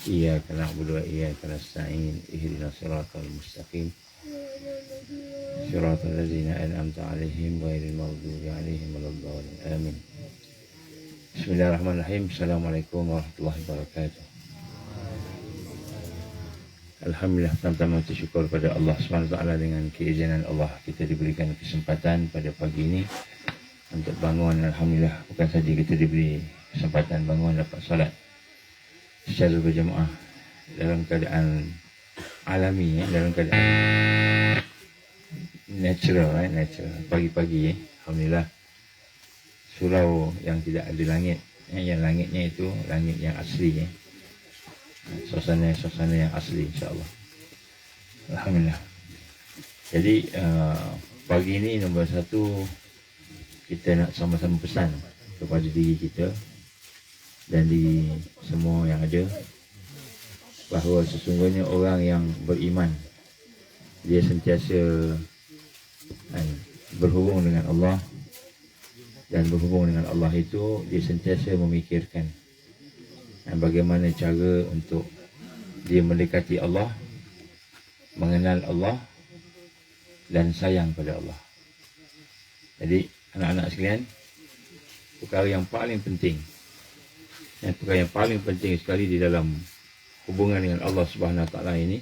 إياك نعبد وإياك نستعين اهدنا الصراط المستقيم صراط الذين أنعمت عليهم غير المغضوب عليهم ولا الضالين آمين. Bismillahirrahmanirrahim. Assalamualaikum warahmatullahi wabarakatuh. Alhamdulillah, pertama-tama bersyukur pada Allah SWT. Dengan keizinan Allah kita diberikan kesempatan pada pagi ini untuk bangun. Alhamdulillah, bukan saja kita diberi kesempatan bangun dapat solat secara berjemaah dalam keadaan alami, dalam keadaan natural, pagi-pagi. Alhamdulillah, surau yang tidak ada langit, yang langitnya itu langit yang asli, suasana yang asli, insyaAllah. Alhamdulillah. Jadi pagi ini nombor satu, kita nak sama-sama pesan kepada diri kita dan di semua yang ada, bahawa sesungguhnya orang yang beriman, dia sentiasa berhubung dengan Allah, dan berhubung dengan Allah itu dia sentiasa memikirkan bagaimana cara untuk dia mendekati Allah, mengenal Allah dan sayang pada Allah. Jadi anak-anak sekalian, perkara yang paling penting sekali di dalam hubungan dengan Allah Subhanahu Wa Taala ini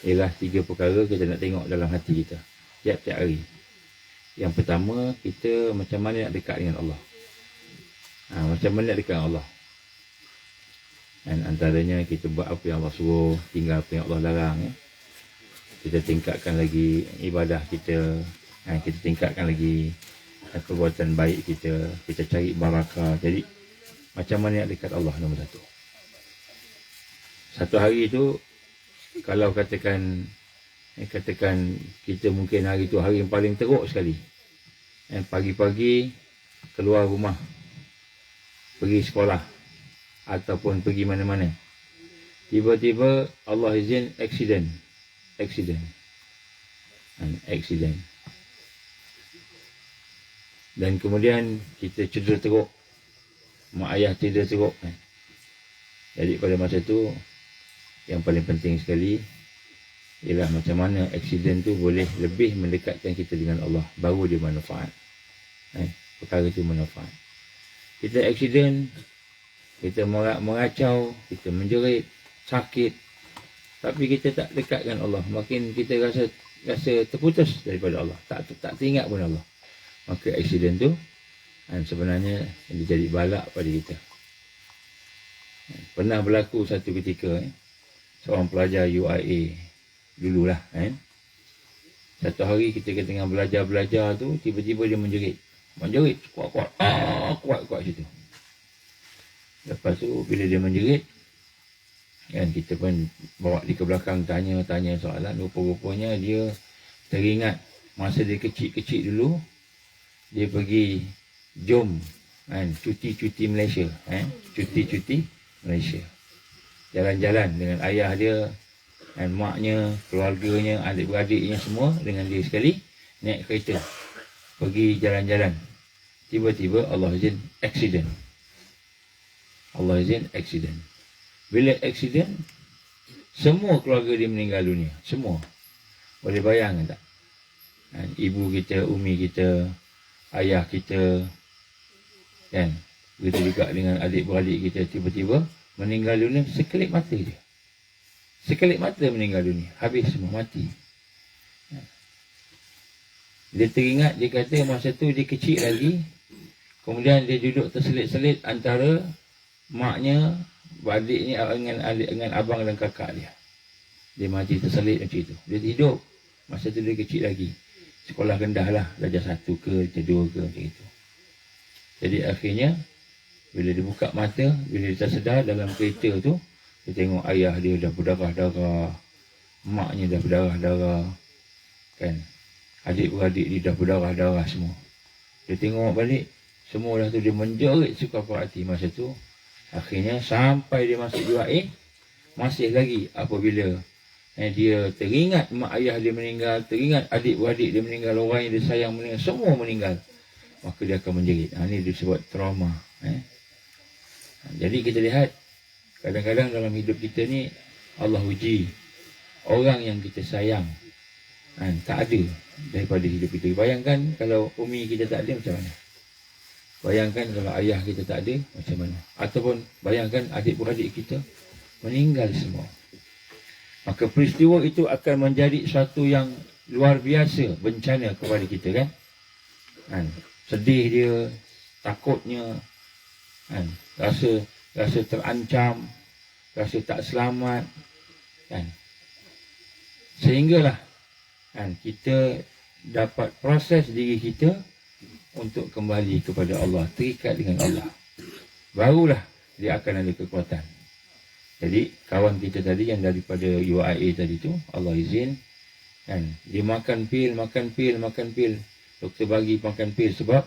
ialah tiga perkara kita nak tengok dalam hati kita tiap-tiap hari. Yang pertama, kita macam mana nak dekat dengan Allah. Macam mana nak dekat dengan Allah. Dan antaranya kita buat apa yang Allah suruh, tinggal apa yang Allah larang. Kita tingkatkan lagi ibadah kita, kita tingkatkan lagi perbuatan baik kita, kita cari barakah. Jadi macam mana nak dekat Allah, nombor satu. Satu hari itu, kalau katakan kita mungkin hari itu hari yang paling teruk sekali. Pagi-pagi keluar rumah, pergi sekolah ataupun pergi mana-mana, tiba-tiba Allah izin accident. Dan kemudian kita cedera teruk, mak ayah cedera teruk. Jadi pada masa itu yang paling penting sekali ialah macam mana accident tu boleh lebih mendekatkan kita dengan Allah, baru dia manfaat. Perkara itu manfaat. Kita accident, kita mengacau, kita menjerit, sakit, tapi kita tak dekat dengan Allah, makin kita rasa terputus daripada Allah, tak teringat pun Allah. Maka accident tu sebenarnya dia jadi balak pada kita. Pernah berlaku satu ketika, seorang pelajar UIA dululah, satu hari kita tengah belajar tu, tiba-tiba dia menjerit kuat situ. Lepas tu bila dia menjerit, kita pun bawa dia ke belakang, tanya soalan. Rupa-rupanya dia teringat masa dia kecil-kecil dulu, dia pergi jom cuti Malaysia, cuti Malaysia, jalan-jalan dengan ayah dia dan maknya, keluarganya, adik-beradiknya semua dengan dia sekali, naik kereta pergi jalan-jalan. Tiba-tiba Allah izin accident. Bila accident, semua keluarga dia meninggal dunia, semua. Boleh bayangkan tak? Ibu kita, umi kita, ayah kita, kan? Begitu juga dengan adik-beradik kita, tiba-tiba meninggal dunia sekelip mata je. Sekelip mata meninggal dunia, habis semua, mati. Dia teringat, dia kata masa tu dia kecil lagi, kemudian dia duduk terselit-selit antara maknya, adiknya dengan abang dan kakak dia. Dia mati terselit macam itu. Dia hidup, masa tu dia kecil lagi, sekolah rendah lah, darjah 1 ke, darjah 2 ke, macam itu. Jadi akhirnya bila dia buka mata, bila dia tersedar dalam kereta tu, dia tengok ayah dia dah berdarah-darah, maknya dah berdarah-darah, kan? Adik-beradik dia dah berdarah-darah semua. Dia tengok balik, semua dah tu, dia menjerit suka hati masa tu. Akhirnya sampai dia masuk UIA, masih lagi apabila dia teringat mak ayah dia meninggal, teringat adik-beradik dia meninggal, orang yang dia sayang meninggal, semua meninggal, maka dia akan menjerit. Ini disebut trauma. Jadi kita lihat, Kadang-kadang dalam hidup kita ni Allah uji orang yang kita sayang, tak ada daripada hidup kita. Bayangkan kalau umi kita tak ada, macam mana? Bayangkan kalau ayah kita tak ada, macam mana? Ataupun bayangkan adik-beradik kita meninggal semua. Maka peristiwa itu akan menjadi satu yang luar biasa bencana kepada kita, kan? Sedih dia, takutnya, rasa terancam, rasa tak selamat, kan? Sehinggalah kita dapat proses diri kita untuk kembali kepada Allah, terikat dengan Allah. Barulah dia akan ada kekuatan. Jadi kawan kita tadi yang daripada UIA tadi tu, Allah izin, dia makan pil. Doktor bagi makan pil sebab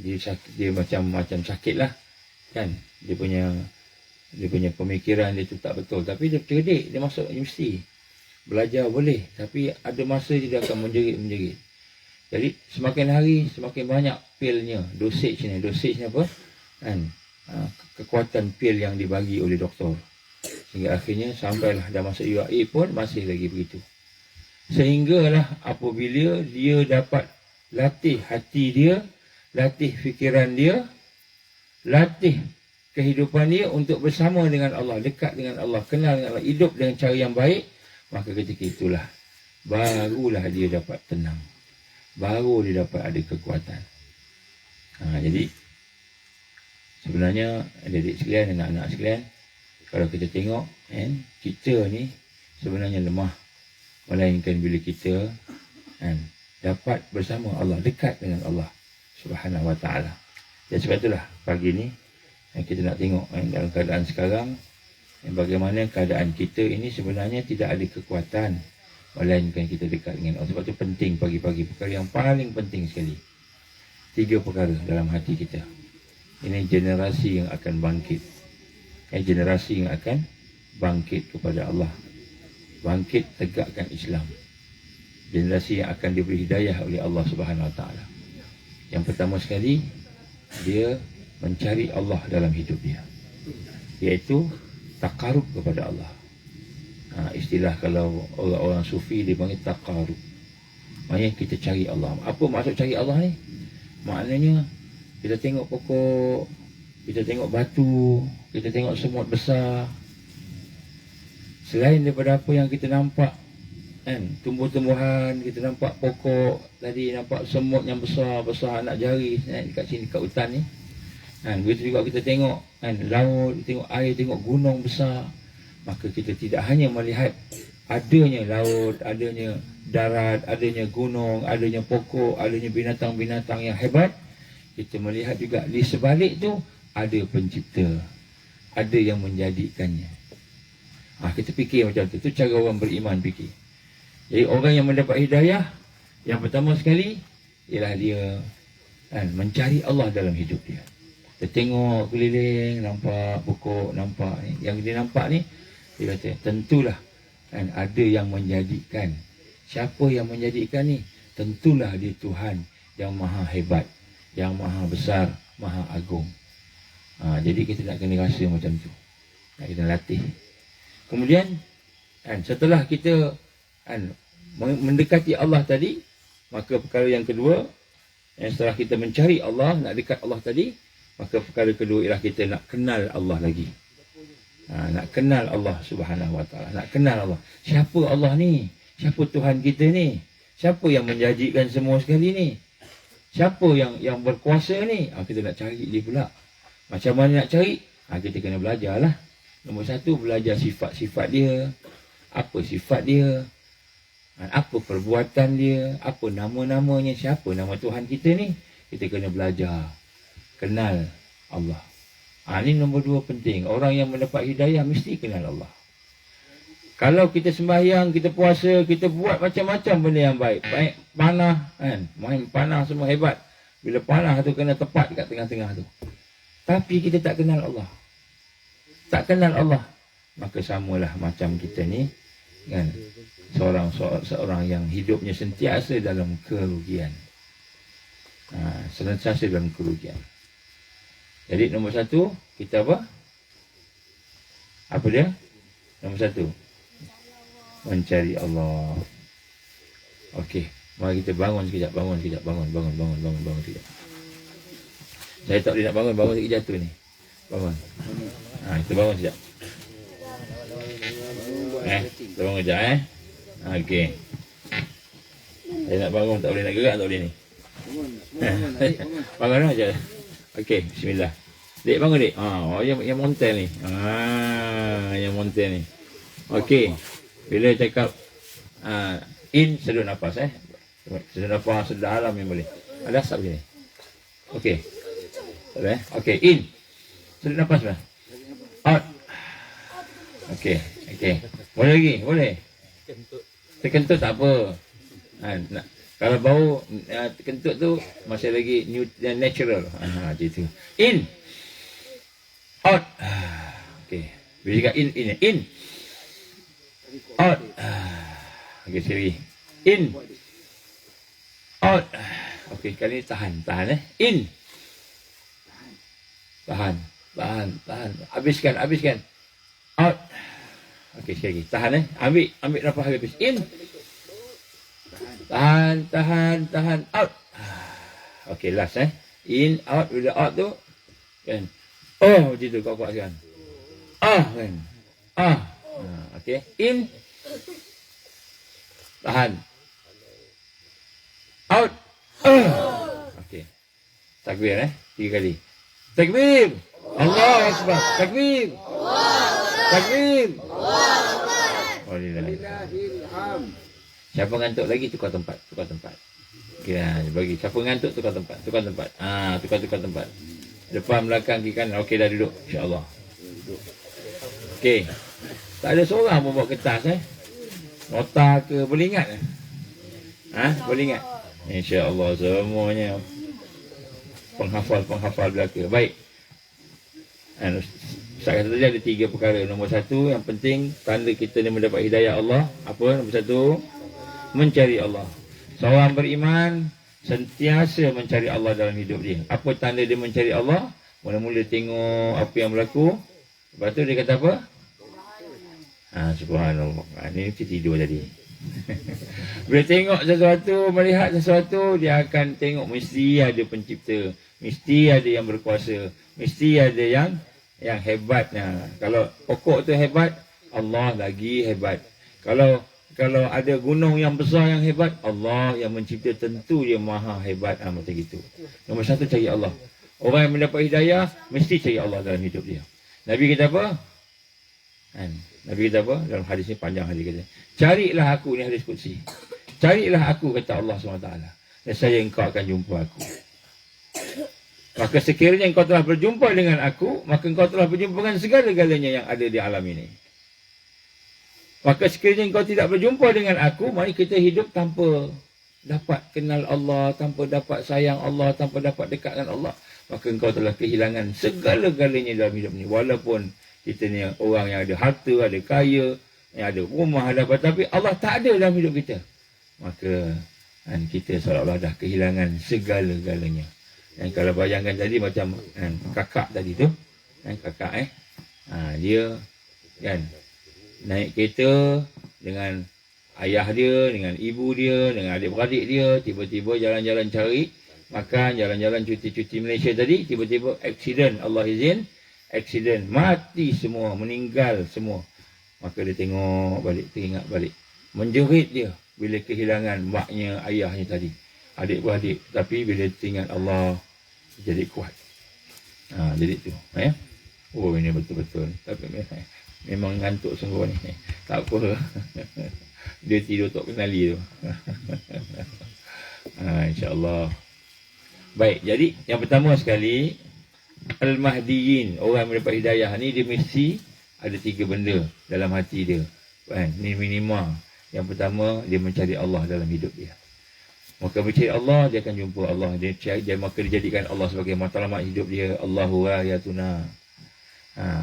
dia macam sakit lah, kan? Dia punya pemikiran dia tu tak betul. Tapi dia cerdik, dia masuk universiti, belajar boleh, tapi ada masa dia akan menjerit. Jadi semakin hari semakin banyak pilnya, dosage ni apa? Kekuatan pil yang dibagi oleh doktor. Sehingga akhirnya sampailah dah masuk UIA pun masih lagi begitu. Sehinggalah apabila dia dapat latih hati dia, latih fikiran dia, latih kehidupan dia untuk bersama dengan Allah, dekat dengan Allah, kenal dengan Allah, hidup dengan cara yang baik, maka ketika itulah barulah dia dapat tenang, baru dia dapat ada kekuatan. Jadi sebenarnya adik-adik sekalian, anak-anak sekalian, kalau kita tengok, kita ni sebenarnya lemah, melainkan bila kita dapat bersama Allah, dekat dengan Allah Subhanahu Wa Taala. Dan sebab itulah pagi ni kita nak tengok dalam keadaan sekarang, bagaimana keadaan kita ini sebenarnya tidak ada kekuatan, melainkan kita dekat dengan Allah. Sebab itu penting pagi-pagi, perkara yang paling penting sekali, 3 perkara dalam hati kita. Ini generasi yang akan bangkit, generasi yang akan bangkit kepada Allah, bangkit tegakkan Islam, generasi yang akan diberi hidayah oleh Allah Subhanahu Wa Taala. Yang pertama sekali, dia mencari Allah dalam hidup dia, iaitu takarub kepada Allah. Istilah kalau orang-orang sufi dia panggil takarub, maknanya kita cari Allah. Apa maksud cari Allah ni? Maknanya kita tengok pokok, kita tengok batu, kita tengok semut besar, selain daripada apa yang kita nampak, tumbuh-tumbuhan, kita nampak pokok tadi, nampak semut yang besar-besar anak jari dekat sini, dekat hutan ni. Begitu juga kita tengok laut, tengok air, tengok gunung besar. Maka kita tidak hanya melihat adanya laut, adanya darat, adanya gunung, adanya pokok, adanya binatang-binatang yang hebat. Kita melihat juga di sebalik tu ada pencipta, ada yang menjadikannya. Kita fikir macam tu. Itu cara orang beriman fikir. Jadi orang yang mendapat hidayah, yang pertama sekali ialah dia mencari Allah dalam hidup dia. Dia tengok keliling, nampak pokok, nampak ni. Yang dia nampak ni, dia kata, tentulah ada yang menjadikan. Siapa yang menjadikan ni? Tentulah dia Tuhan yang maha hebat, yang maha besar, maha agung. Jadi kita nak kena rasa macam tu, nak kena latih. Kemudian setelah kita mendekati Allah tadi, maka perkara yang kedua, setelah kita mencari Allah, nak dekat Allah tadi, maka perkara kedua ialah kita nak kenal Allah lagi. Nak kenal Allah Subhanahu Wa Taala, nak kenal Allah. Siapa Allah ni? Siapa Tuhan kita ni? Siapa yang menjanjikan semua sekali ni? Siapa yang berkuasa ni? Kita nak cari dia pula. Macam mana nak cari? Kita kena belajar lah. Nombor 1, belajar sifat-sifat dia. Apa sifat dia? Apa perbuatan dia? Apa nama-namanya? Siapa nama Tuhan kita ni? Kita kena belajar, kenal Allah. Ini nombor 2 penting. Orang yang mendapat hidayah mesti kenal Allah. Kalau kita sembahyang, kita puasa, kita buat macam-macam benda yang baik, baik panah, main panah semua hebat. Bila panah tu kena tepat kat tengah-tengah tu, tapi kita tak kenal Allah, tak kenal Allah, maka samalah macam kita ni, kan, seorang yang hidupnya sentiasa dalam kerugian, sentiasa dalam kerugian. Jadi nombor 1, kita apa? Apa dia? Nombor 1. Mencari Allah. Okey. Mari kita bangun sekejap. Bangun sekejap. Saya tak boleh nak bangun sekejap jatuh ni. Bangun. Kita bangun sekejap. Kita bangun sekejap Okey. Saya nak bangun tak boleh nak gerak tak boleh ni. Bangun aja. Okey, bismillah. Dek bangun dek. Yang montel ni. Yang montel ni. Okey. Bila cakap in, sedut nafas sedut nafas sedalam yang boleh. Ada asap sini. Okey. Okey, in. Sedut nafas lah. Out. Okey. Boleh lagi, boleh. Terkentut tak apa. Kalau bau terkentut tu masih lagi natural. Gitu. In. Out. Okey. Bila cakap in. Out. Okey, sekali. In. Out. Okey, kali ni tahan. In. Tahan. Habiskan. Out. Okey, sekali lagi. Tahan Ambil nafas habis. In. Tahan. Out. Okey, last In, out. Bila out tu kan. Macam tu kau kuatkan. Kan. Okey. In. Tahan. Out. Okey. Takbir 3 kali. Takbir. Allahu Akbar. Takbir. Takbir. Wallahilham. Siapa ngantuk lagi tukar tempat. Kira bagi siapa ngantuk tukar tempat. Tukar tempat. Depan belakang kiri kanan. Okey, dah duduk insya-Allah. Okey. Tak ada seorang pun bawa kertas nota ke, boleh ingat boleh ingat. Insya-Allah semuanya penghafal belaka. Baik. Saya kata tadi ada 3 perkara. Nombor 1, yang penting tanda kita ni mendapat hidayah Allah. Apa? Nombor 1, mencari Allah. Seorang beriman sentiasa mencari Allah dalam hidup dia. Apa tanda dia mencari Allah? Mula-mula tengok apa yang berlaku. Lepas tu dia kata apa? Subhanallah. Ini tidur tadi. Bila tengok sesuatu, melihat sesuatu, dia akan tengok mesti ada pencipta, mesti ada yang berkuasa, mesti ada yang hebatnya. Kalau pokok tu hebat, Allah lagi hebat. Kalau ada gunung yang besar yang hebat, Allah yang mencipta tentu dia maha hebat. Macam gitu. Nombor 1, cari Allah. Orang yang mendapat hidayah mesti cari Allah dalam hidup dia. Nabi kata apa? Dalam hadis ni panjang hadis kata, carilah aku, ni hadis qudsi. Carilah aku, kata Allah SWT, dan saya engkau akan jumpa aku. Maka sekiranya engkau telah berjumpa dengan aku, maka engkau telah berjumpa dengan segala-galanya yang ada di alam ini. Maka sekiranya engkau tidak berjumpa dengan aku, mari kita hidup tanpa dapat kenal Allah, tanpa dapat sayang Allah, tanpa dapat dekat dengan Allah. Maka engkau telah kehilangan segala-galanya dalam hidup ini. Walaupun kita ni orang yang ada harta, ada kaya, yang ada rumah, ada apa, tapi Allah tak ada dalam hidup kita. Maka kita seolah-olah dah kehilangan segala-galanya. Dan kalau bayangkan tadi macam kakak tadi tu, kakak dia kan naik kereta dengan ayah dia, dengan ibu dia, dengan adik-beradik dia, tiba-tiba jalan-jalan cari makan, jalan-jalan cuti-cuti Malaysia tadi, tiba-tiba aksiden, Allah izin, aksiden, mati semua, meninggal semua. Maka dia tengok balik, teringat balik, menjerit dia bila kehilangan maknya, ayahnya tadi, adik-beradik. Tapi bila teringat Allah, jadi kuat. Jadi tu oh, ini betul-betul. Tapi memang ngantuk sungguh ni. Tak apa. Dia tidur tak kenali tu. InsyaAllah. Baik, jadi yang pertama sekali, Al-Mahdiyin, orang yang mendapat hidayah ni, dia mesti ada 3 benda dalam hati dia. Ni minima. Yang pertama, dia mencari Allah dalam hidup dia. Maka mencari Allah, dia akan jumpa Allah. Maka dia jadikan Allah sebagai matlamat hidup dia. Allahu ayatuna.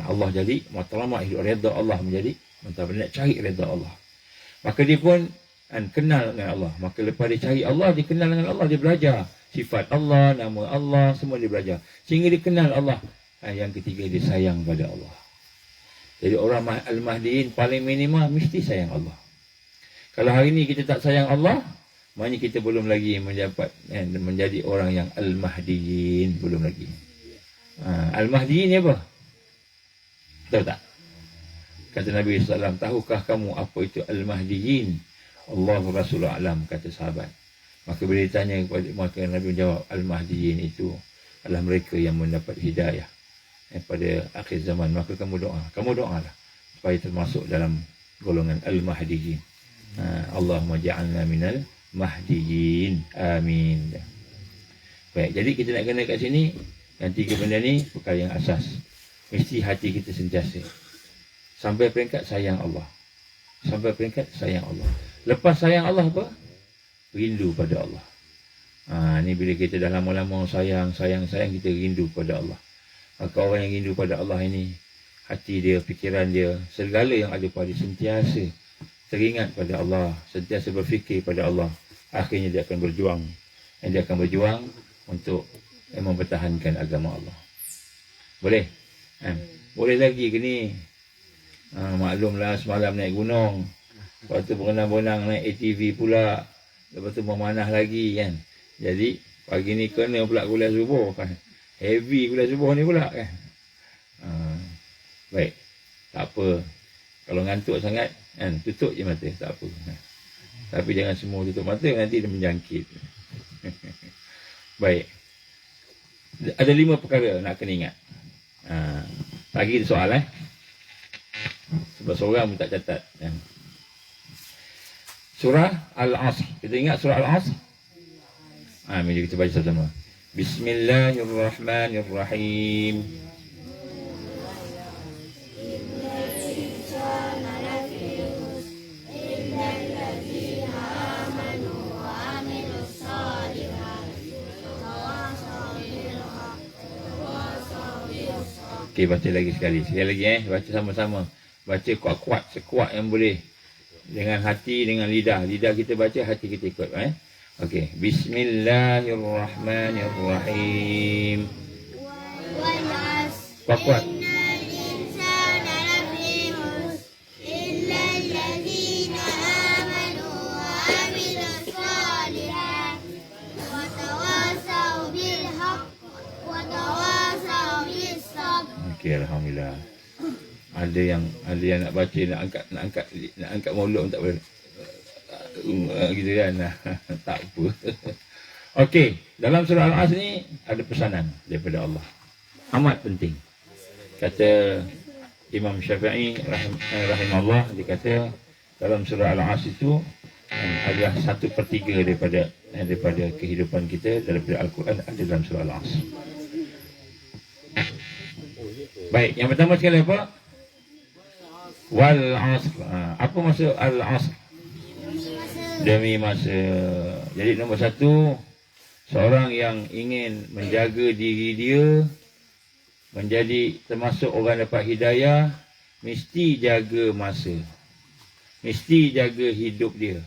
Allah jadi matlamat hidup. Redha Allah menjadi matlamat. Nak cari redha Allah. Maka dia pun kenal dengan Allah. Maka lepas dia cari Allah, dia kenal dengan Allah. Dia belajar sifat Allah, nama Allah, semua dia belajar. Sehingga dia kenal Allah. Yang ketiga, dia sayang pada Allah. Jadi orang Al-Mahdiin paling minima mesti sayang Allah. Kalau hari ini kita tak sayang Allah, maknanya kita belum lagi menjadi orang yang Al-Mahdiin. Belum lagi. Al-Mahdiin ni apa? Tahu tak? Kata Nabi SAW, tahukah kamu apa itu Al-Mahdiin? Allah Rasulullah Alam, kata sahabat. Maka bila ditanya kepada, maka Nabi menjawab, Al-Mahdiin itu adalah mereka yang mendapat hidayah pada akhir zaman. Maka kamu doalah supaya termasuk dalam golongan Al-Mahdiin. Allahumma ja'alna minal Mahdiin. Amin. Baik, jadi kita nak kena kat sini, yang 3 benda ni perkara yang asas. Mesti hati kita sentiasa sampai peringkat sayang Allah. Sampai peringkat sayang Allah. Lepas sayang Allah apa? Rindu pada Allah. Ni bila kita dah lama-lama sayang, kita rindu pada Allah. Maka orang yang rindu pada Allah ini, hati dia, fikiran dia, segala yang ada pada sentiasa teringat pada Allah, sentiasa berfikir pada Allah. Akhirnya dia akan berjuang. Dan dia akan berjuang untuk mempertahankan agama Allah. Boleh? Boleh lagi ke ni? Maklumlah semalam naik gunung, lepas tu berenang-berenang naik ATV pula, lepas tu memanah lagi kan. Jadi pagi ni kena pula kuliah subuh kan. Heavy kuliah subuh ni pula kan. Baik, tak apa. Kalau ngantuk sangat kan, tutup je mata, tak apa. Tapi jangan semua tutup mata, nanti dia menjangkit. Baik. Ada 5 perkara nak kena ingat. Lagi soal sebab seorang pun tak catat. Surah Al-Asr. Kita ingat surah Al-Asr? Mari kita baca sama-sama. Bismillahirrahmanirrahim. Okey, baca lagi sekali. Sekali lagi baca sama-sama. Baca kuat-kuat, sekuat yang boleh. Dengan hati, dengan lidah. Lidah kita baca, hati kita ikut. Okey. Bismillahirrahmanirrahim. Kuat-kuat. Okey, alhamdulillah. Ada yang nak baca, nak angkat mulut tak boleh. Gitu kan. Tak apa. Okey, dalam surah Al-Asr ni ada pesanan daripada Allah. Amat penting. Kata Imam Syafi'i rahimahullah, dia kata dalam surah Al-Asr itu adalah 1/3 daripada kehidupan kita, daripada Al-Quran ada dalam surah Al-Asr. Baik, yang pertama sekali apa? Wal asr. Apa maksud al asr? Demi masa. Jadi nombor 1, seorang yang ingin menjaga diri dia menjadi termasuk orang dapat hidayah, mesti jaga masa. Mesti jaga hidup dia.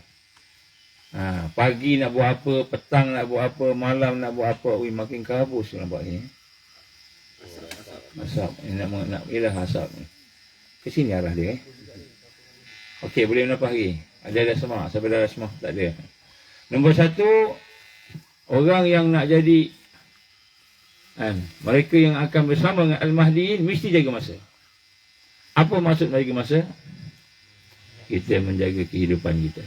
Pagi nak buat apa, petang nak buat apa, malam nak buat apa. Makin kabus nampak ni. Asap. Nak ialah asap ni. Ke sini arah dia. Okey, boleh menapa lagi? Ada semak. Sampai dah semak? Tak ada. Nombor 1, orang yang nak jadi mereka yang akan bersama dengan Al-Mahdiin mesti jaga masa. Apa maksud menjaga masa? Kita menjaga kehidupan kita.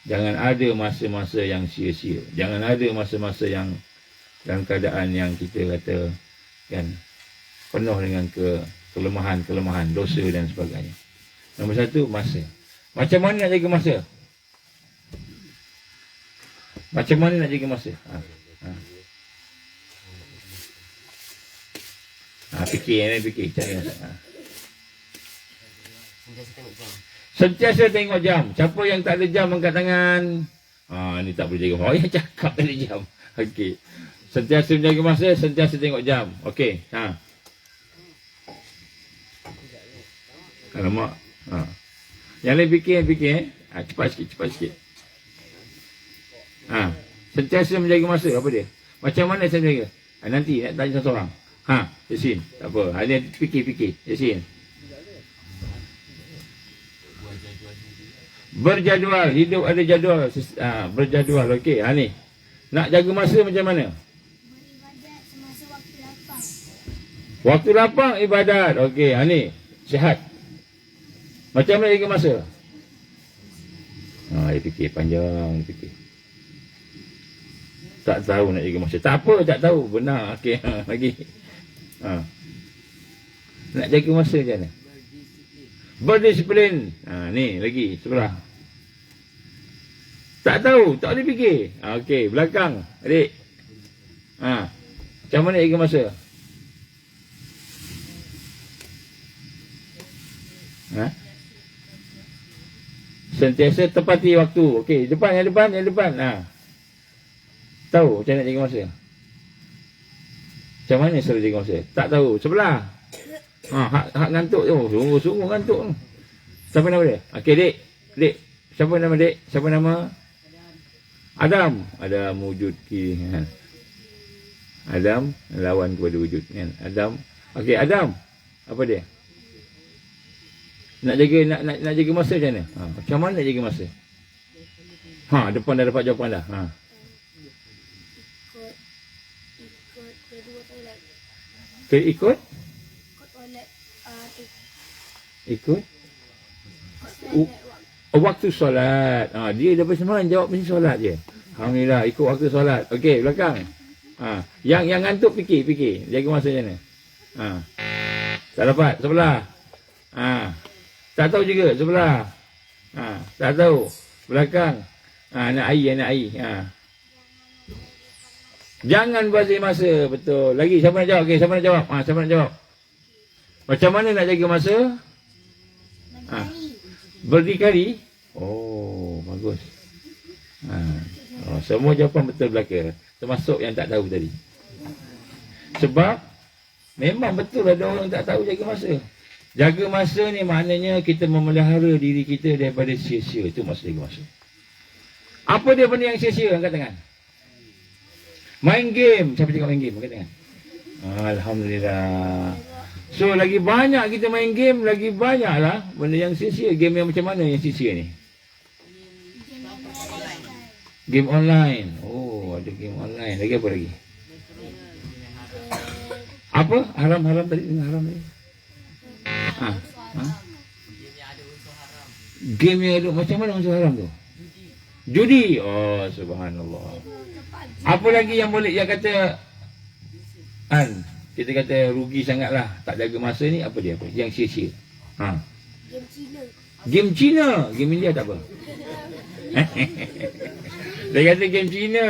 Jangan ada masa-masa yang sia-sia. Jangan ada masa-masa yang dalam keadaan yang kita kata kan penuh dengan kelemahan, dosa dan sebagainya. Nombor 1, masa. Macam mana nak jaga masa? Macam mana nak jaga masa? Fikir cari masa. Sentiasa tengok jam. Siapa yang tak ada jam angkat tangan. Ni tak boleh jaga masa. Yang cakap tak ada jam. Okey. Sentiasa menjaga masa, sentiasa tengok jam. Okey. Alamak. Yang lain fikir. Cepat sikit. Sentiasa menjaga masa. Apa dia? Macam mana saya menjaga? Nanti nak tanya seorang. Yasin. Tak apa. Dia fikir. Yasin. Berjadual. Hidup ada jadual. Berjadual. Okey. Ni. Nak jaga masa macam mana? Beribadat semasa waktu lapang. Waktu lapang ibadat. Okey. Ni. Sihat. Macam mana jaga masa? Dia fikir panjang. Dia fikir. Tak tahu nak jaga masa. Tak apa, tak tahu. Benar. Okey. Lagi. Nak jaga masa macam mana? Berdisiplin. Ni lagi sebelah. Tak tahu, tak boleh fikir. Okey, belakang. Adik. Macam mana jaga masa? Sentiasa tepati waktu. Okey, yang depan. Tahu macam nak jaga masa? Macam mana selalu jaga masa? Tak tahu. Sebelah. Hak ngantuk tu. Sungguh ngantuk tu. Siapa nama dia? Okey, Dek. Siapa nama Dek? Siapa nama? Adam. Adam wujud kiri. Adam lawan kepada wujud. Adam. Okey, Adam. Apa dia? Nak jaga masa macam mana? Macam mana nak jaga masa? Depan dah dapat jawapan dah. Ikut kedua toilet. Ikut? Toilet. Ikut? Waktu solat. Dia dah semalam jawab mesti solat je. Alhamdulillah, ikut waktu solat. Okey, belakang. Yang ngantuk fikir. Jaga masa macam mana? Tak dapat, sebelah. Tak tahu juga, sebelah. Tak tahu. Belakang. Nak air. Jangan bazir masa. Betul. Lagi, siapa nak jawab? Okey, siapa nak jawab? Siapa nak jawab? Macam mana nak jaga masa? Berdikari. Oh, bagus. Semua jawapan betul belaka. Termasuk yang tak tahu tadi. Sebab memang betul ada orang tak tahu jaga masa. Jaga masa ni maknanya kita memelihara diri kita daripada sia-sia. Itu maksud jaga masa. Apa dia benda yang sia-sia? Angkat tangan. Main game. Siapa cakap main game? Angkat tangan. Alhamdulillah. So lagi banyak kita main game, lagi banyaklah benda yang sia-sia. Game yang macam mana yang sia-sia ni? Game online. Oh, ada game online. Lagi apa lagi? Apa? Haram tadi. Haram tadi. Game yang ada macam mana unsur haram tu? Judi. Oh, subhanallah. Apa lagi yang boleh yang kata kita kata rugi sangatlah tak jaga masa ni, apa dia? Apa yang sia-sia? Game Cina. Game India tak apa. Dia kata game Cina.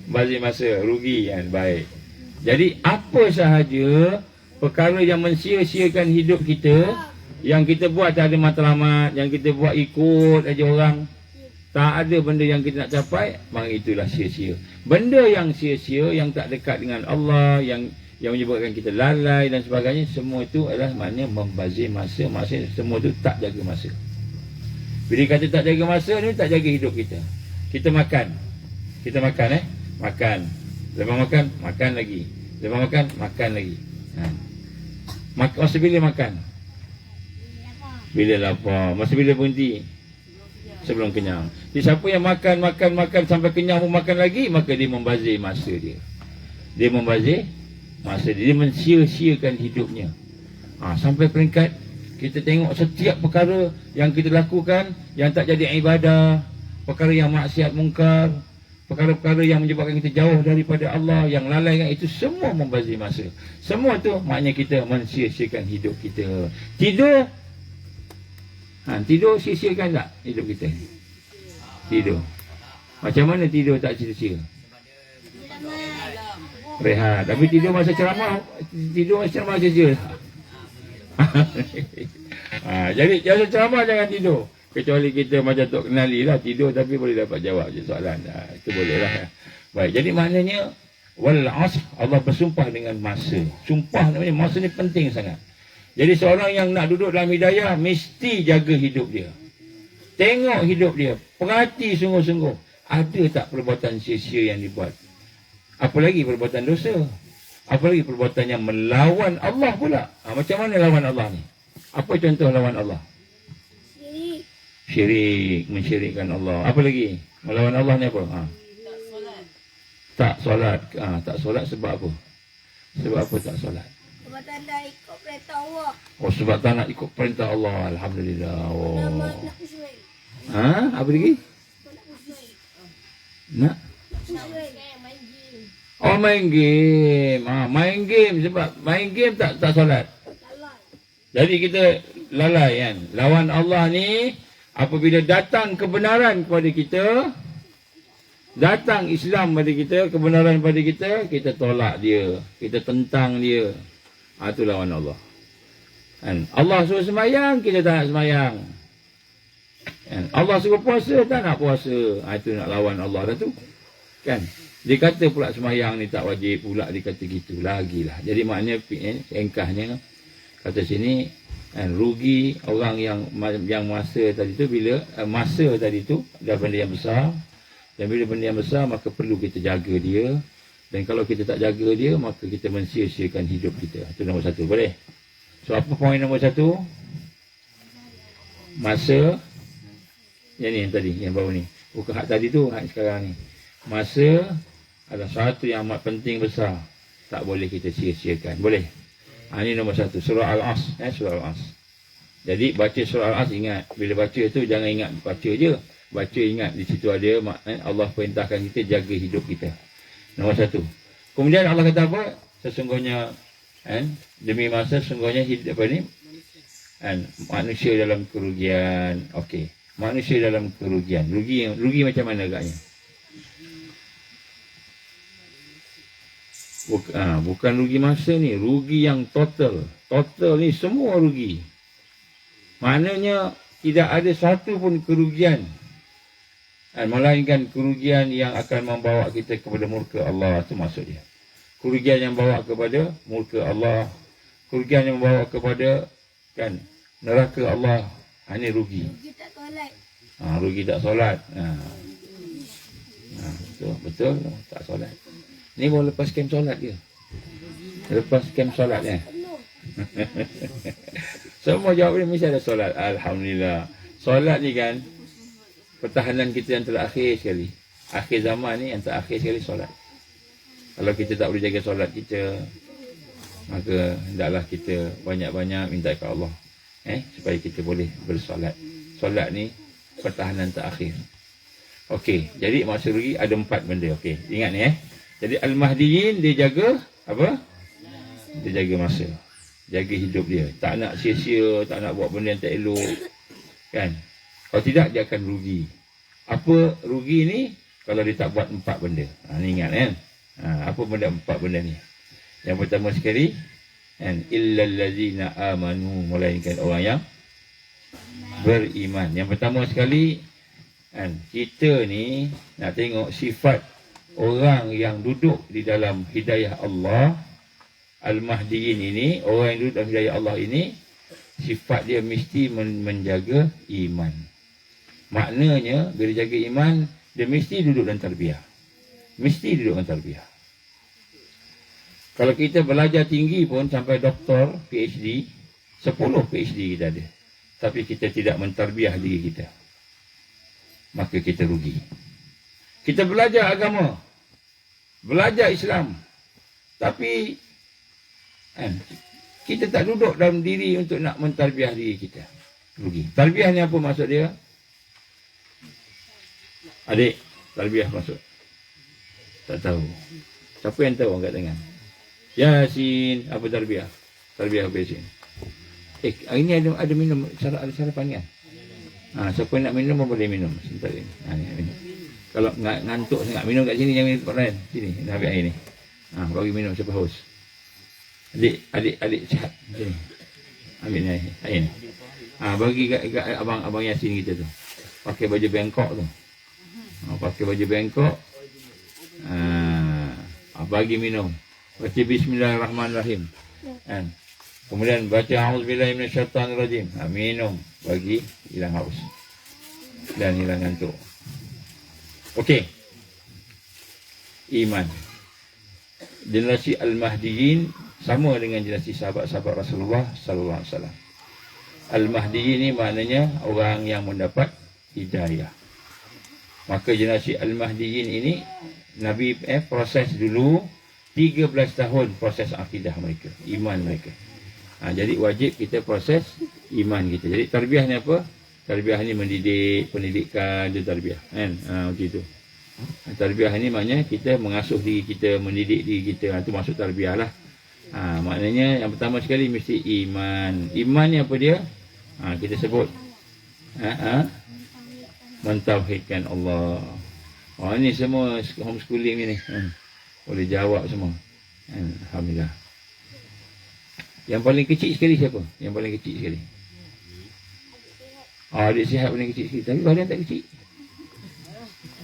Bazir masa, rugi kan. Baik. Jadi apa sahaja perkara yang mensia-siakan hidup kita, yang kita buat tak ada matlamat, yang kita buat ikut aja orang, tak ada benda yang kita nak capai, maka itulah sia-sia. Benda yang sia-sia, yang tak dekat dengan Allah, yang menyebabkan kita lalai dan sebagainya, semua itu adalah maknanya membazir masa. Maksudnya semua itu tak jaga masa. Bila kata tak jaga masa ni, tak jaga hidup kita. Kita makan. Makan. Lepas makan, makan lagi. Lepas makan, makan lagi. Masa bila makan? Bila lapar. Masa bila berhenti? Sebelum kenyang. Jadi siapa yang makan sampai kenyang pun makan lagi, maka dia membazir masa dia. Dia membazir masa dia. Dia mensia-siakan hidupnya. Sampai peringkat kita tengok setiap perkara yang kita lakukan yang tak jadi ibadah, perkara yang maksiat mungkar, perkara-perkara yang menyebabkan kita jauh daripada Allah, yang lalai kan, itu semua membazir masa. Semua tu maknanya kita mensia-siakan hidup kita. Tidur sia-siakan tak hidup kita? Tidur. Macam mana tidur tak sia-sia? Rehat. Tapi tidur masa ceramah sia-sia. Jadi masa ceramah jangan tidur. Kecuali kita macam Tok Kenali lah, tidur tapi boleh dapat jawab je soalan. Itu boleh lah. Baik, jadi maknanya wal asr, Allah bersumpah dengan masa. Sumpah namanya masa ni penting sangat. Jadi seorang yang nak duduk dalam hidayah mesti jaga hidup dia. Tengok hidup dia, perhati sungguh-sungguh. Ada tak perbuatan sia-sia yang dibuat? Apalagi perbuatan dosa. Apalagi perbuatan yang melawan Allah pula. Macam mana lawan Allah ni? Apa contoh lawan Allah? Syirik, mensyirikkan Allah. Apa lagi? Melawan Allah ni apa? Tak solat. Tak solat sebab apa? Sebab apa tak solat? Sebab tak nak ikut perintah Allah. Oh, sebab tak nak ikut perintah Allah. Alhamdulillah. Oh. Nak kusyuk. Apa lagi? Nak kusyuk. Nak? Main game. Oh, main game. Main game sebab main game tak solat. Lalai. Jadi kita lalai kan. Lawan Allah ni apabila datang kebenaran kepada kita, datang Islam pada kita, kebenaran pada kita, kita tolak dia, kita tentang dia. Itu lawan Allah. Kan? Allah suruh sembahyang, kita tak nak sembahyang. Kan? Allah suruh puasa, tak nak puasa. Itu nak lawan Allah dah tu. Kan? Dia kata pula sembahyang ni tak wajib pula, dia kata gitu. Lagilah. Jadi maknanya engkahnya kata sini, kan, rugi orang yang masa tadi tu, bila masa tadi tu dah benda yang besar. Dan bila benda yang besar, maka perlu kita jaga dia. Dan kalau kita tak jaga dia, maka kita mensia-siakan hidup kita. Itu nombor satu. Boleh? So, apa poin nombor satu? Masa. Yang ni, yang tadi, yang baru ni. Bukan hak tadi tu, hak sekarang ni. Masa adalah satu yang amat penting besar. Tak boleh kita sia-siakan. Boleh? Ini nombor satu. Surah Al-As. Surah Al-As. Jadi, baca surah Al-As, ingat. Bila baca tu, jangan ingat baca je. Baca, ingat di situ ada Allah perintahkan kita jaga hidup kita. Nombor satu. Kemudian Allah kata apa? Sesungguhnya demi masa sesungguhnya hidup apa ni? Manusia dalam kerugian. Okey. Manusia dalam kerugian. Rugi macam mana agaknya? Bukan rugi masa ni, rugi yang total. Total ni semua rugi. Maknanya tidak ada satu pun kerugian, melainkan kerugian yang akan membawa kita kepada murka Allah. Itu maksud dia. Kerugian yang membawa kepada murka Allah, kerugian yang membawa kepada neraka Allah. Ini rugi. Rugi tak solat. Rugi tak solat. Betul tak solat. Ni baru lepas kem solat dia. Lepas kem solat dia. Semua jawab ni mesti ada solat. Alhamdulillah. Solat ni kan pertahanan kita yang terakhir sekali. Akhir zaman ni yang terakhir sekali solat. Kalau kita tak boleh jaga solat kita, maka hendaklah kita banyak-banyak minta kepada Allah supaya kita boleh bersolat. Solat ni pertahanan terakhir. Okey, jadi maksud rugi ada 4 benda. Okey, ingat ni Jadi Al-Mahdiyin dia jaga apa? Dia jaga masa. Jaga hidup dia. Tak nak sia-sia, tak nak buat benda yang tak elok. Kan? Kalau tidak, dia akan rugi. Apa rugi ni? Kalau dia tak buat 4 benda. Ni ingat kan? Apa benda 4 benda ni? Yang pertama sekali, illal ladzina amanu, melainkan orang yang beriman. Yang pertama sekali, kita ni nak tengok sifat orang yang duduk di dalam hidayah Allah. Al-Mahdiyin ini, orang yang duduk dalam hidayah Allah ini, sifat dia mesti menjaga iman. Maknanya, bila jaga iman, dia mesti duduk dalam tarbiyah. Mesti duduk dalam tarbiyah. Kalau kita belajar tinggi pun sampai doktor, PhD, 10 PhD kita ada. Tapi kita tidak mentarbiyah diri kita, maka kita rugi. Kita belajar agama, belajar Islam, tapi kita tak duduk dalam diri untuk nak mentarbiyah diri kita, rugi. Tarbiyah ni apa maksud dia? Adik, tarbiyah maksud? Tak tahu. Siapa yang tahu angkat tangan? Yasin, apa tarbiyah? Tarbiyah apa Yasin? Hari ni ada minum, ada sarapan kan? Siapa nak minum pun boleh minum sebentar ni. Minum. Kalau ngantuk sangat, minum kat sini, jangan minum tempat lain. Sini, dah ambil air ni. Bagi minum siapa haus. Adik sihat. Sini. Ambil ni air ni. Bagi kat abang Yasin kita tu. Pakai baju bengkok tu. Pakai baju bengkok. Bagi minum. Baca bismillahirrahmanirrahim. Kemudian baca auzubillahi minasyaitanirrajim. Minum. Bagi hilang haus. Dan hilang ngantuk. Okey. Iman. Generasi Al-Mahdiyin sama dengan generasi sahabat-sahabat Rasulullah sallallahu alaihi wasallam. Al-Mahdiyin ni maknanya orang yang mendapat hidayah. Maka generasi Al-Mahdiyin ini Nabi proses dulu 13 tahun proses akidah mereka, iman mereka. Jadi wajib kita proses iman kita. Jadi tarbiyah ni apa? Tarbiyah ni mendidik, pendidikan dia tarbiyah kan. Macam itu. Tarbiyah ni maknanya kita mengasuh diri kita, mendidik diri kita. Itu masuk tarbiyah lah. Maknanya yang pertama sekali mesti iman. Iman ni apa dia? Kita sebut mentauhidkan Allah. Ini semua homeschooling ni. Boleh jawab semua. Alhamdulillah. Yang paling kecil sekali siapa? Yang paling kecil sekali. Adik sihat paling kecil sekali. Tapi badan tak kecil.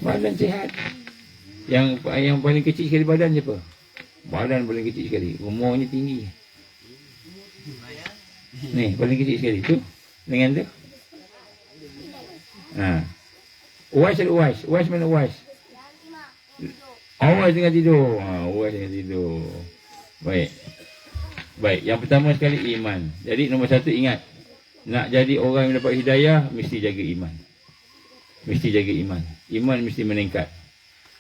Badan sihat. Yang paling kecil sekali badan siapa? Badan paling kecil sekali. Umurnya tinggi. Ni paling kecil sekali. Tu. Dengan tu. Uwais ada Uwais. Uwais mana Uwais? Uwais tengah tidur. Uwais tengah tidur. Baik. Baik. Yang pertama sekali iman. Jadi nombor satu ingat. Nak jadi orang yang dapat hidayah, mesti jaga iman. Mesti jaga iman. Iman mesti meningkat.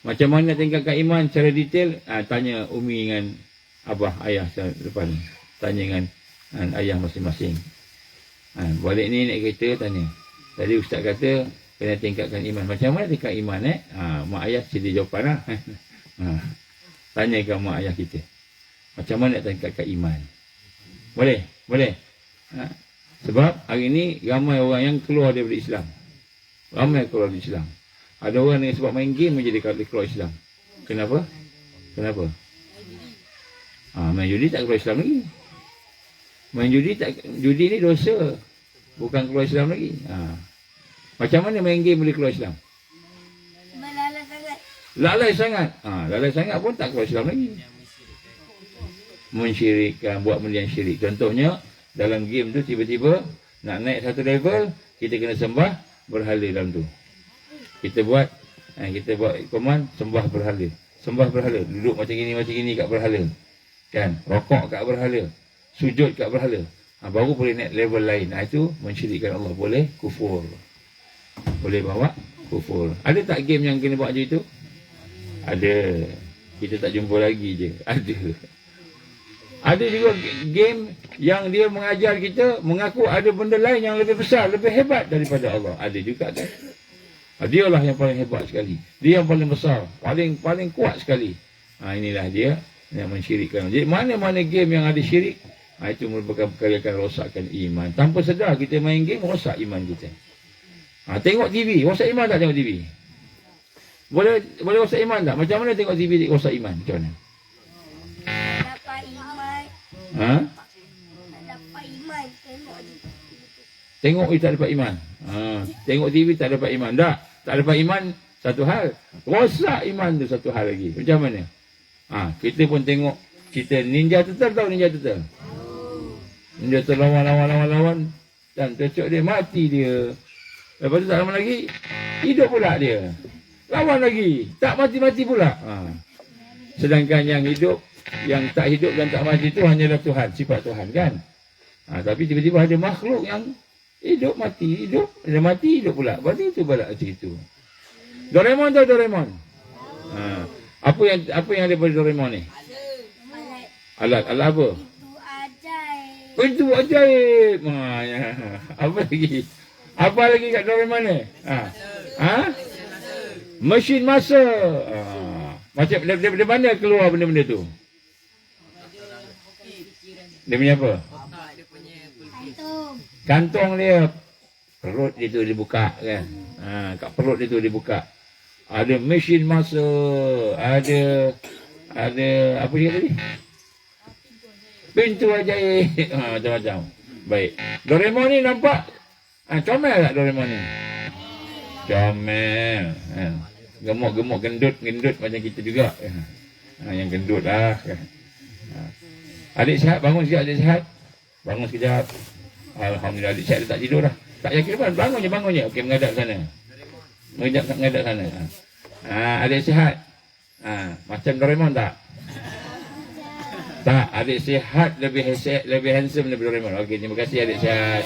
Macam mana nak tingkatkan iman secara detail? Tanya Umi dengan Abah, Ayah depan. Tanya dengan ayah masing-masing. Balik ni nak kereta, tanya. Tadi Ustaz kata, kena tingkatkan iman. Macam mana tingkat iman mak ayah sedia jawapan lah. Tanyakan mak ayah kita. Macam mana nak tingkatkan iman? Boleh? Boleh? Sebab hari ni ramai orang yang keluar daripada Islam. Ramai keluar dari Islam. Ada orang yang sebab main game menjadi keluar Islam. Kenapa? Kenapa? Main judi tak keluar Islam lagi. Main judi ni dosa. Bukan keluar Islam lagi. Macam mana main game boleh keluar Islam? Lalai sangat. Lalai sangat. Lalai sangat pun tak keluar Islam lagi. Mensyirikkan, buat benda yang syirik. Contohnya, dalam game tu tiba-tiba nak naik satu level, kita kena sembah berhala dalam tu. Kita buat command sembah berhala. Sembah berhala. Duduk macam gini kat berhala. Kan? Rokok kat berhala. Sujud kat berhala. Baru boleh naik level lain. Itu mensyirikkan Allah. Boleh kufur. Boleh bawa kufur. Ada tak game yang kena buat macam itu? Ada. Kita tak jumpa lagi je. Ada. Ada juga game yang dia mengajar kita mengaku ada benda lain yang lebih besar, lebih hebat daripada Allah. Ada juga kan? Dia lah yang paling hebat sekali. Dia yang paling besar, paling kuat sekali. Inilah dia yang mensyirikkan. Jadi mana-mana game yang ada syirik, itu merupakan perkara yang akan rosakkan iman. Tanpa sedar kita main game, rosak iman kita. Tengok TV, rosak iman tak tengok TV? Boleh rosak iman tak? Macam mana tengok TV rosak iman? Macam mana? Dapat iman. Dapat iman. Tengok tak dapat iman. Tengok TV tak dapat iman. Tak dapat iman satu hal. Rosak iman tu satu hal lagi. Macam mana? Kita pun tengok cerita Ninja Turtle, tahu Ninja Turtle? Ninja Turtle lawan. Dan cocok dia, mati dia. Lepas tu tak lama lagi, hidup pula dia. Lawan lagi. Tak mati-mati pula. Sedangkan yang hidup, yang tak hidup dan tak mati itu hanyalah Tuhan. Sifat Tuhan kan? Tapi tiba-tiba ada makhluk yang hidup, mati, hidup. Dia mati, hidup pula. Berarti itu balik macam itu. Doraemon tahu Doraemon? Apa yang ada pada Doraemon ni? Alat apa? Itu ajaib. Apa lagi? Apa lagi kat Doraemon ni? Mesin masa. Macam daripada mana keluar benda-benda tu? Dia punya apa? Kantong dia. Perut dia tu dibuka kan. Kat perut dia tu dibuka. Ada mesin masa. Ada apa dia tadi? Pintu ajaib. Macam-macam. Baik. Doraemon ni nampak comel tak Doraemon ni? Comel. Gemuk-gemuk, gendut macam kita juga. Yang gendut lah. Adik sihat, bangun sekejap adik sihat. Bangun sekejap. Alhamdulillah adik sihat, dia tak tidur dah. Tak yakin depan, bangun je. Okey, menghadap sana. Menghadap sana. Adik sihat. Macam Doraemon tak? Tak, adik sihat lebih handsome daripada Doraemon. Okey, terima kasih adik sihat.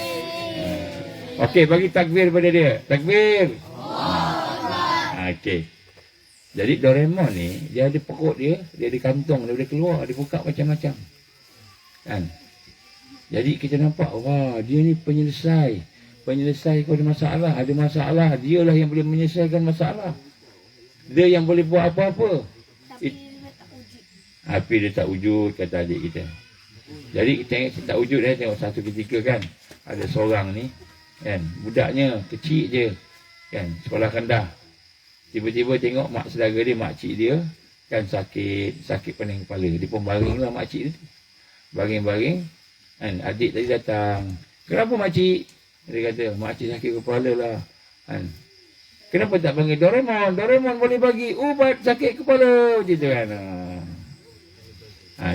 Okey, bagi takbir pada dia. Takbir. Okey. Jadi Doraemon ni, dia ada perut dia ada kantong, dia boleh keluar, dia buka macam-macam. Kan? Jadi kita nampak, wah, dia ni penyelesai. Penyelesai kepada masalah. Ada masalah, dialah yang boleh menyelesaikan masalah. Dia yang boleh buat apa-apa. Tapi dia tak wujud. Tapi dia tak wujud, kata adik kita. Jadi kita tak wujud, tengok satu ketika kan, ada seorang ni, kan, budaknya kecil je, kan, sekolah rendah. Tiba-tiba tengok mak saudara dia, makcik dia, kan sakit pening kepala. Dia pun baring lah makcik dia tu. Baring-baring, kan, adik tadi datang. Kenapa makcik? Dia kata, makcik sakit kepala lah. Kan. Kenapa tak panggil Doraemon? Doraemon boleh bagi ubat sakit kepala. Gitu kan.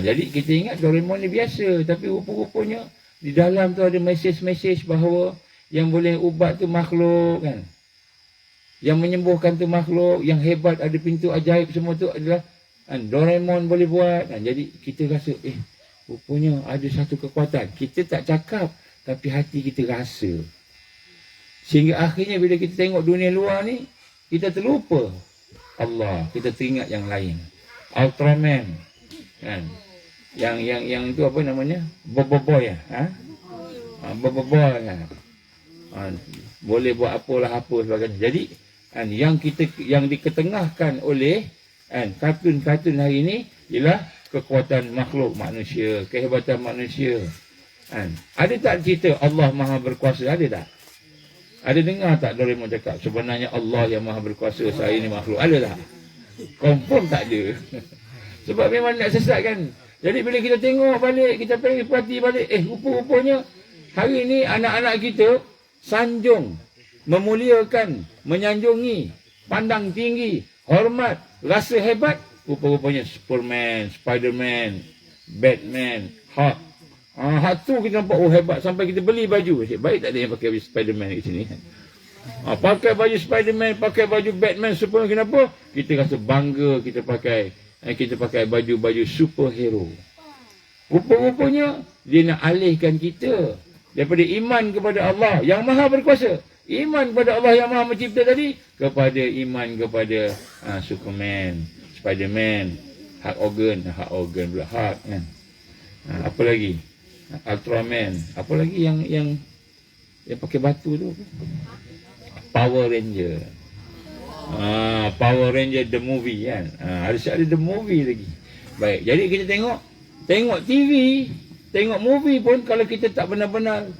Jadi kita ingat Doraemon ni biasa. Tapi rupa-rupanya di dalam tu ada mesej-mesej bahawa yang boleh ubat tu makhluk kan. Yang menyembuhkan tu makhluk. Yang hebat ada pintu ajaib semua tu adalah kan, Doraemon boleh buat. Jadi kita rasa rupanya ada satu kekuatan. Kita tak cakap tapi hati kita rasa. Sehingga akhirnya bila kita tengok dunia luar ni, kita terlupa Allah, kita teringat yang lain. Ultraman, kan? Yang tu apa namanya? Boboiboy ya, Boboiboy kan? Boleh buat apalah apa sebagainya. Jadi kan, yang diketengahkan oleh kan, kartun-kartun hari ini ialah kekuatan makhluk manusia, kehebatan manusia. Kan? Ada tak cerita Allah Maha Berkuasa? Ada tak? Ada dengar tak Doraemon cakap sebenarnya Allah yang Maha Berkuasa, saya ni makhluk? Ada tak? Confirm tak ada. Sebab memang nak sesat kan. Jadi bila kita tengok balik, kita perhati balik, rupa-rupanya hari ni anak-anak kita sanjung, memuliakan, menyanjungi, pandang tinggi, hormat, rasa hebat. Rupa-rupanya Superman, Spiderman, Batman, Hulk. Hak tu kita nampak, hebat. Sampai kita beli baju. Baik tak ada yang pakai baju Spiderman kat sini. Pakai baju Spiderman, pakai baju Batman, Superman. Kenapa? Kita rasa bangga kita pakai baju-baju superhero. Rupa-rupanya dia nak alihkan kita daripada iman kepada Allah yang Maha Berkuasa. Iman kepada Allah yang Maha Mencipta tadi, kepada iman kepada Superman, Spiderman, Hulk Hogan pula, Hulk kan. Apa lagi? Ultraman. Apa lagi yang pakai batu tu? Power Ranger. Power Ranger the movie kan. Ada the movie lagi. Baik, jadi kita tengok TV, tengok movie pun kalau kita tak benar-benar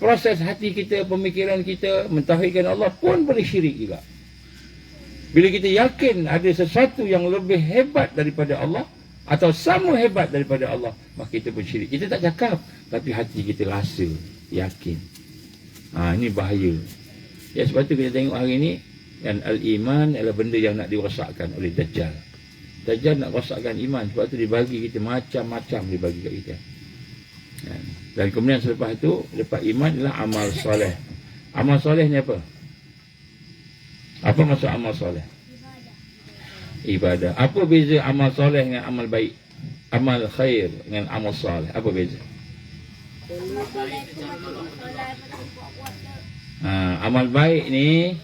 proses hati kita, pemikiran kita mentauhidkan Allah pun boleh syirik juga. Bila kita yakin ada sesuatu yang lebih hebat daripada Allah atau sama hebat daripada Allah, maka kita pun syirik. Kita tak cakap tapi hati kita rasa, yakin. Ini bahaya. Ya, sebab tu kita tengok hari ni kan, al-iman adalah benda yang nak dirosakkan oleh Dajjal. Dajjal nak rosakkan iman, sebab tu dibagi kita macam-macam, dibagi kat kita. Dan kemudian selepas itu, lepas iman adalah amal soleh. Amal soleh ni apa? Apa maksud amal soleh? Ibadah. Apa beza amal soleh dengan amal baik? Amal khair dengan amal soleh. Apa beza? Amal baik ni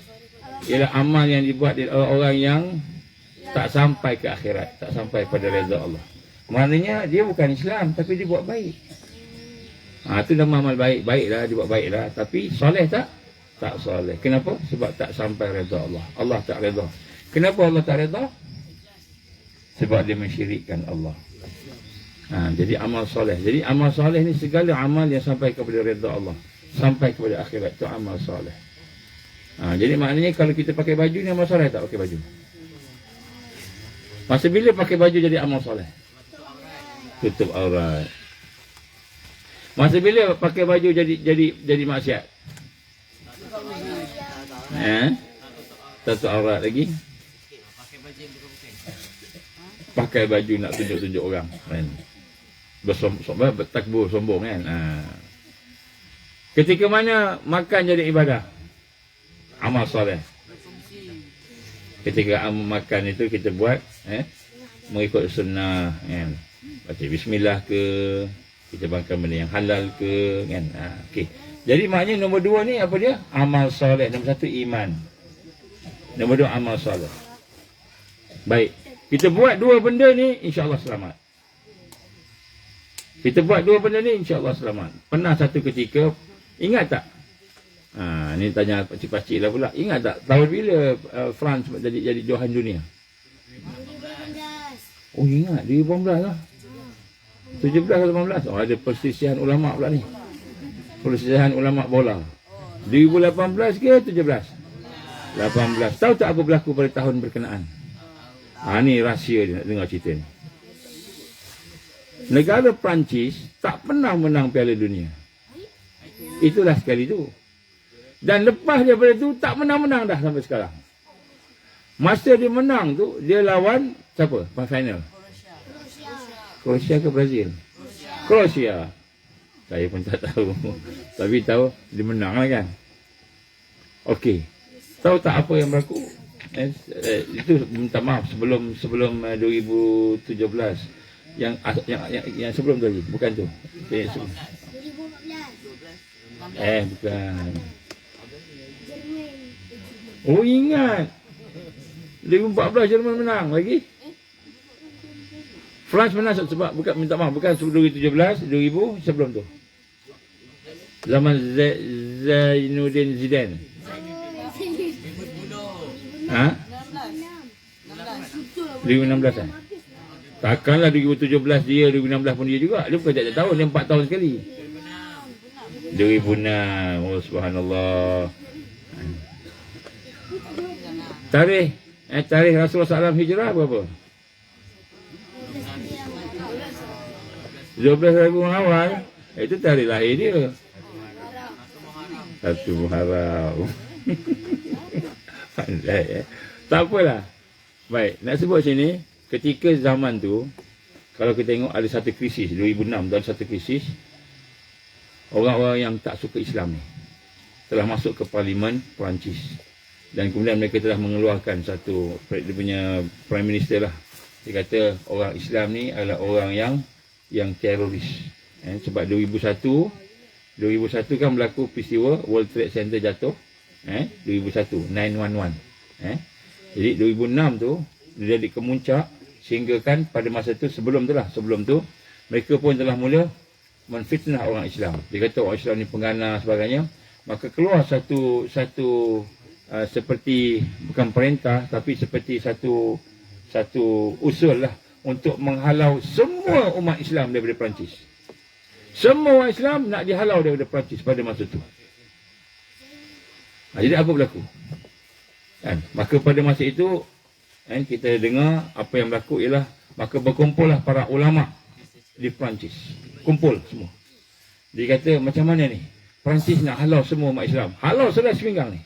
ialah amal yang dibuat oleh orang yang tak sampai ke akhirat, tak sampai pada reza Allah. Maknanya dia bukan Islam tapi dia buat baik. Itu nama amal baik. Baiklah, dia buat baiklah. Tapi soleh tak? Tak soleh. Kenapa? Sebab tak sampai reza Allah. Allah tak reza. Kenapa Allah tak reza? Sebab dia mensyirikkan Allah. Jadi amal soleh. Jadi amal soleh ni segala amal yang sampai kepada reza Allah, sampai kepada akhirat, itu amal soleh. Jadi maknanya kalau kita pakai baju ni amal soleh tak pakai baju? Masa bila pakai baju jadi amal soleh? Tutup aurat. Masa bila pakai baju jadi maksiat? Tutup aurat lagi. Pakai baju nak tunjuk-tunjuk orang kan. Bertakbur sombong kan. Ketika mana makan jadi ibadah? Amal soleh. Ketika makan itu kita buat mengikut sunnah kan. Baca bismillah ke, Kita makan benda yang halal ke, kan? Okey. Jadi maknanya nombor 2 ni apa dia? Amal soleh. Nombor 1 iman. Nombor 2 amal soleh. Baik. Kita buat 2 benda ni, insya-Allah selamat. Kita buat 2 benda ni, insya-Allah selamat. Pernah satu ketika, ingat tak? Ni tanya pakcik-pakcik lah pula. Ingat tak tahun bila France jadi johan dunia? 2018. Oh, ingat 2018 lah. 17 atau 18. Oh, ada perselisihan ulama pula ni. Perselisihan ulama bola. 2018 ke 17? 18. Tahu tak apa berlaku pada tahun berkenaan? Ni rahsia dia nak dengar cerita ni. Negara Perancis tak pernah menang Piala Dunia. Itulah sekali tu. Dan lepas daripada tu tak menang-menang dah sampai sekarang. Masa dia menang tu, dia lawan siapa? Final. Kroasia ke Brazil? Kroasia. Saya pun tak tahu. Tapi tahu dia menang lah kan. Okey. Tahu tak apa yang berlaku? Itu minta maaf sebelum 2017. Yang sebelum tu lagi, bukan tu. 2014. Bukan. Oh, ingat. 2014 Jerman menang lagi. France menang sebab bukan minta maaf, bukan 2017, 2000 sebelum tu. Zaman Zainuddin Zidane. 2016 kan? Takkanlah 2017 dia, 2016 pun dia juga. Dia bukan tiap tahun, dia 4 tahun sekali. 2006. Oh, subhanallah. Tarikh Rasulullah SAW hijrah berapa? 12 Rabiul Awal. Itu tarikh lahir dia. 1 Muharram. Pandai. Tak apalah. Baik, nak sebut sini, ketika zaman tu, kalau kita tengok ada satu krisis, 2006 ada satu krisis, orang-orang yang tak suka Islam ni telah masuk ke Parlimen Perancis. Dan kemudian mereka telah mengeluarkan satu, dia punya Prime Minister lah. Dia kata orang Islam ni adalah orang yang teroris. Sebab 2001 kan berlaku peristiwa World Trade Center jatuh. 2001, 9/11. Jadi 2006 tu dia jadi kemuncak sehingga kan pada masa tu sebelum tu mereka pun telah mula menfitnah orang Islam. Dia kata orang Islam ni pengganas sebagainya. Maka keluar satu seperti bukan perintah tapi seperti satu usul lah untuk menghalau semua umat Islam daripada Perancis. Semua orang Islam nak dihalau daripada Perancis pada masa tu. Jadi apa berlaku? Maka pada masa itu kita dengar apa yang berlaku ialah maka berkumpullah para ulama di Perancis. Kumpul semua. Dia kata macam mana ni? Perancis nak halau semua umat Islam. Halau salah sepinggang ni.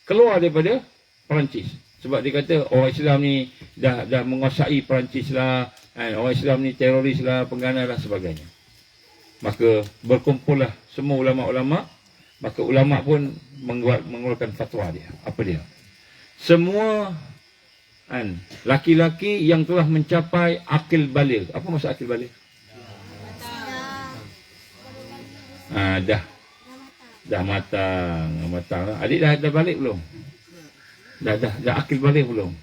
Keluar daripada Perancis. Sebab dia kata orang Islam ni dah menguasai Perancis lah. Orang Islam ni teroris lah, pengganas lah sebagainya. Maka berkumpullah semua ulama-ulama. Maka ulama pun mengeluarkan fatwa dia. Apa dia? Semua laki-laki yang telah mencapai akil baligh. Apa maksud akil baligh? Dah matang lah. Adik dah balik belum? Dah akil balik belum?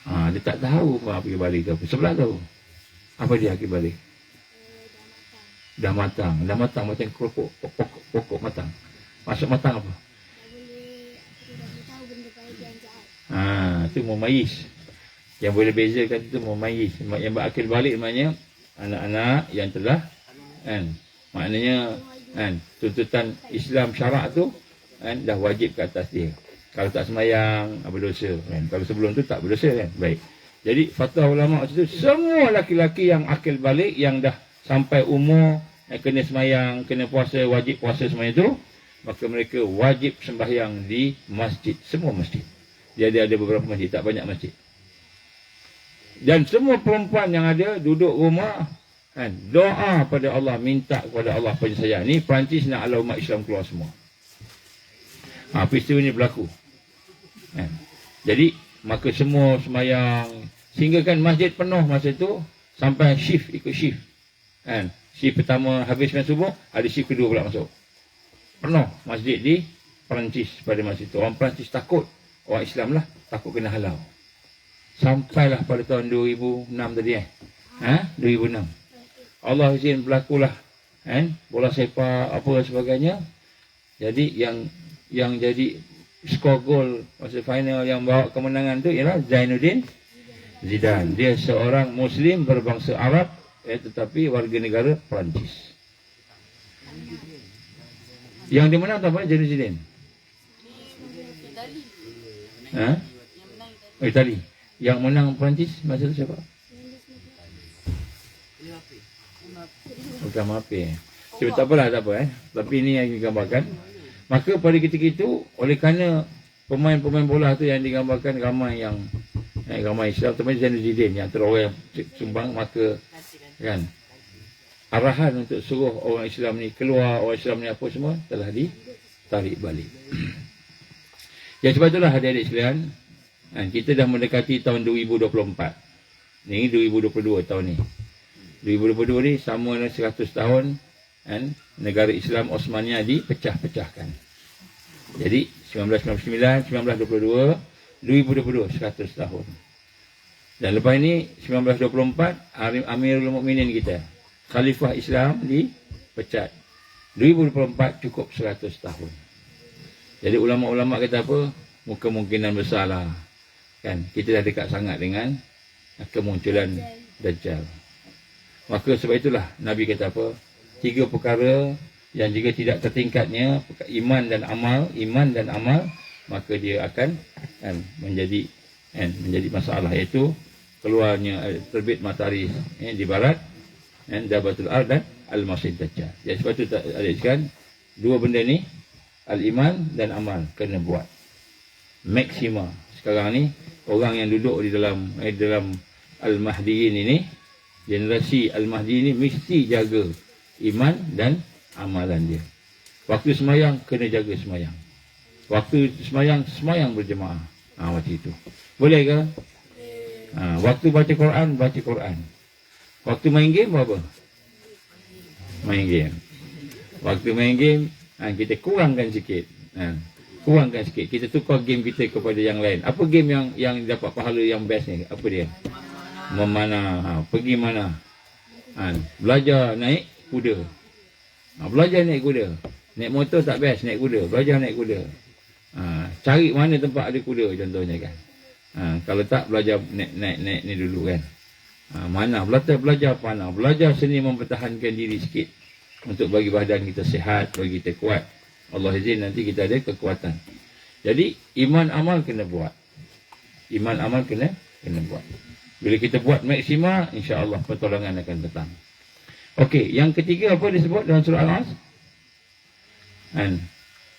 Dia tak tahu apa akil balik tu apa. Sebelah tahu. Apa dia akil balik? Dah matang macam pokok matang. Maksud matang apa? Tu mumayyiz. Yang boleh bezakan itu mumayyiz. Yang berakil balik maknanya anak-anak yang telah maknanya tuntutan Islam syarak tu dah wajib ke atas dia. Kalau tak sembahyang berdosa Kalau sebelum tu tak berdosa kan. Baik. Jadi fatwa ulama itu semua laki-laki yang akil balik yang dah sampai umur kena sembahyang, kena puasa, wajib puasa semua itu, maka mereka wajib sembahyang di masjid, semua masjid. Dia ada beberapa masjid, tak banyak masjid. Dan semua perempuan yang ada duduk rumah doa pada Allah, minta kepada Allah penyayang. Ni Perancis nak halau umat Islam keluar semua. Peristiwa ni berlaku. Jadi maka semua sembahyang sehingga kan masjid penuh masa tu sampai ikut shift. Kan? Shift pertama habis main subuh, ada shift kedua pula masuk. Penuh masjid di Perancis pada masa itu. Orang Perancis takut. Orang Islam lah takut kena halau. Sampailah pada tahun 2006 tadi 2006. Allah izin berlakulah bola sepak apa sebagainya. Jadi yang jadi skor gol masa final yang bawa kemenangan tu ialah Zainuddin Zidane. Dia seorang Muslim berbangsa Arab tetapi warga negara Perancis. Yang dia menang tu apa? Zainuddin Zidane. Itali. Yang menang Perancis masa tu siapa? Bukan Mahathir. Cuma tak apalah, tak apa. Tapi ini yang digambarkan. Maka pada ketika itu, oleh kerana pemain-pemain bola tu yang digambarkan ramai yang ramai Islam, terutama Zainuddin Zidane yang terorang sumbang, maka kan arahan untuk suruh orang Islam ni keluar, orang Islam ni apa semua telah ditarik balik. Ya sebab itulah adik-adik sekalian, kita dah mendekati tahun 2024. Ni 2022 tahun ni. 2022 ni sama dengan 100 tahun negara Islam Osmaniyah dipecah-pecahkan. Jadi 1999, 1922, 2022 100 tahun. Dan lepas ini 1924 Amirul Mukminin kita, Khalifah Islam dipecat. 2024 cukup 100 tahun. Jadi ulama-ulama kata apa? Kemungkinan besarlah. Kan kita dah dekat sangat dengan kemunculan Dajjal. Maka sebab itulah Nabi kata apa? 3 perkara yang jika tidak tertingkatnya iman dan amal, maka dia akan menjadi masalah, iaitu keluarnya terbit matahari di barat, Dabatul Ard dan Al-Masih Dajjal. Jadi sebab itu kan dua benda ni, al-iman dan amal kena buat maksima. Sekarang ni orang yang duduk di dalam Al-Mahdiin ini, generasi Al-Mahdi ini mesti jaga iman dan amalan dia. Waktu semayang kena jaga semayang. Waktu semayang berjemaah. Macam itu. Boleh ke? Waktu baca Quran. Waktu main game apa? Main game. Waktu main game kita kurangkan sikit. Kita tukar game kita kepada yang lain. Apa game yang dapat pahala yang best ni? Apa dia? Memanah. Pergi mana? Belajar naik kuda. Belajar naik kuda. Naik motor tak best, naik kuda. Belajar naik kuda. Cari mana tempat ada kuda contohnya kan. Kalau tak, belajar naik ni dulu kan. Mana belajar panah. Belajar seni mempertahankan diri sikit untuk bagi badan kita sihat, bagi kita kuat. Allah izin nanti kita ada kekuatan. Jadi iman amal kena buat. Iman amal kena buat. Bila kita buat maksima, insya-Allah pertolongan akan datang. Okey, yang ketiga apa disebut dalam surah Al-As?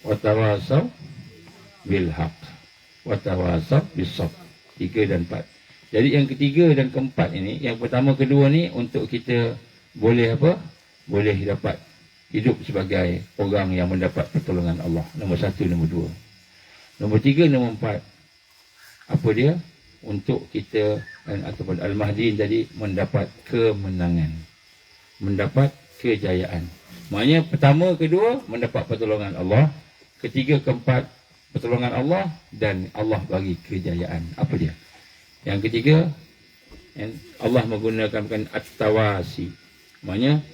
Wa tawasaw bil haqq wa tawasaw bis sabr. 3 dan 4. Jadi yang ketiga dan keempat ini, yang pertama kedua ni untuk kita boleh apa? Boleh dapat hidup sebagai orang yang mendapat pertolongan Allah. Nombor 1, nombor 2. Nombor 3, nombor 4. Apa dia? Untuk kita ataupun Al-Mahdi tadi mendapat kemenangan. Mendapat kejayaan. Maknanya pertama, kedua mendapat pertolongan Allah. Ketiga, keempat pertolongan Allah dan Allah bagi kejayaan. Apa dia? Yang ketiga, Allah menggunakan at-tawasi. Maknanya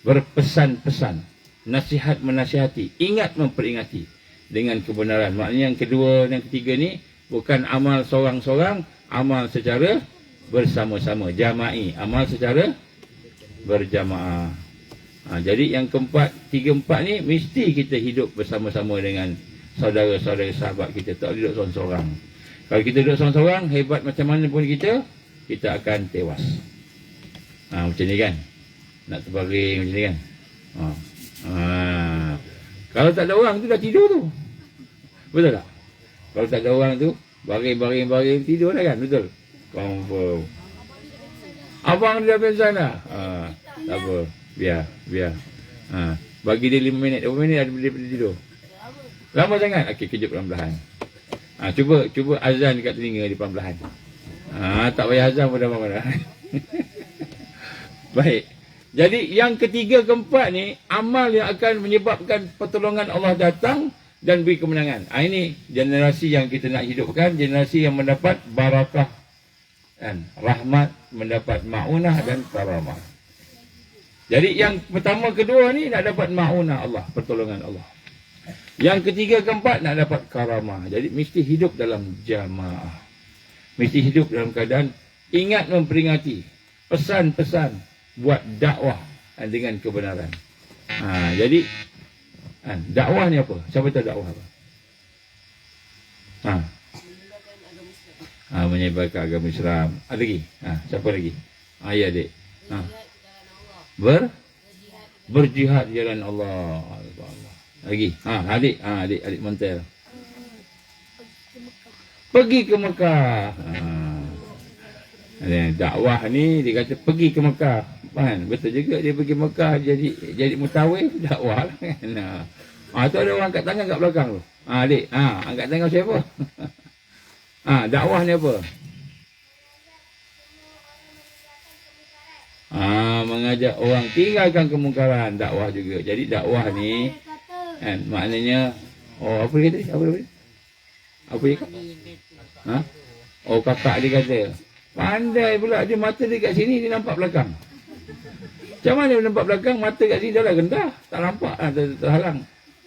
berpesan-pesan, nasihat menasihati, ingat memperingati dengan kebenaran. Maknanya yang kedua dan ketiga ni bukan amal seorang-seorang, amal secara bersama-sama, jama'i, amal secara berjamaah. Jadi yang keempat, 3, 4 ni mesti kita hidup bersama-sama dengan saudara-saudara sahabat kita. Tak duduk seorang-seorang. Kalau kita duduk seorang-seorang, hebat macam mana pun kita akan tewas. Macam ni kan. Nak terbaring macam ni kan. Kalau tak ada orang tu dah tidur tu. Betul tak? Kalau tak ada orang tu, baring tidur dah kan. Betul? Confirm. Abang dia pensan dah. Tak apa. Biar. Bagi dia 5 minit. 5 minit dia tidur. Lama sangat. Okey, kejap perlahan-lahan. Cuba azan dekat telinga dia perlahan-lahan. Tak payah azan pun dah bangun dah. Baik. Jadi yang ketiga keempat ni amal yang akan menyebabkan pertolongan Allah datang dan beri kemenangan. Ini generasi yang kita nak hidupkan, generasi yang mendapat barakah dan rahmat, mendapat maunah dan karamah. Jadi yang pertama kedua ni nak dapat maunah Allah, pertolongan Allah. Yang ketiga keempat nak dapat karamah. Jadi mesti hidup dalam jamaah. Mesti hidup dalam keadaan ingat memperingati pesan-pesan buat dakwah dengan kebenaran. Jadi dakwah ni apa? Siapa tahu dakwah apa? Menyebarkan agama Islam. Ada lagi? Siapa lagi? Ya adik. Berjihad di jalan Allah. Lagi? Adik Montel. Pergi ke Mekah. Dakwah ni dia kata pergi ke Mekah. Kan? Betul juga dia pergi Mekah jadi mutawif, dakwah lah kan. Tu ada orang angkat tangan kat belakang tu. Adik, angkat tangan siapa? Dakwah ni apa? Mengajak orang tinggalkan kemungkaran, dakwah juga. Jadi dakwah ni kan maknanya apa dia kata? Apa dia kata? Kakak dia kata. Pandai pula dia, mata dia kat sini dia nampak belakang. Macam mana dia nampak belakang, mata kat sini dah lah rendah. Tak nampak, terhalang.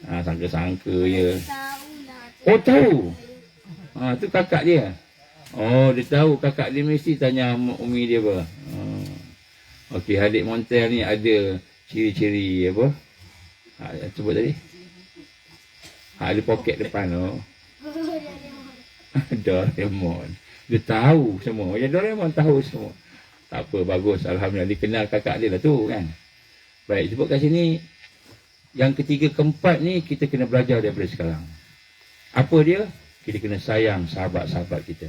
Sangka-sangka je. Tahu. Tu kakak dia. Dia tahu kakak dia mesti tanya umi dia apa. Okey, adik Montel ni ada ciri-ciri apa? Sebut tadi. Ada poket depan tu. Doraemon. Dia tahu semua. Macam Doraemon tahu semua. Tak apa, bagus. Alhamdulillah. Dia kenal kakak dia lah tu kan. Baik, sebut kat sini. Yang ketiga, keempat ni kita kena belajar daripada sekarang. Apa dia? Kita kena sayang sahabat-sahabat kita.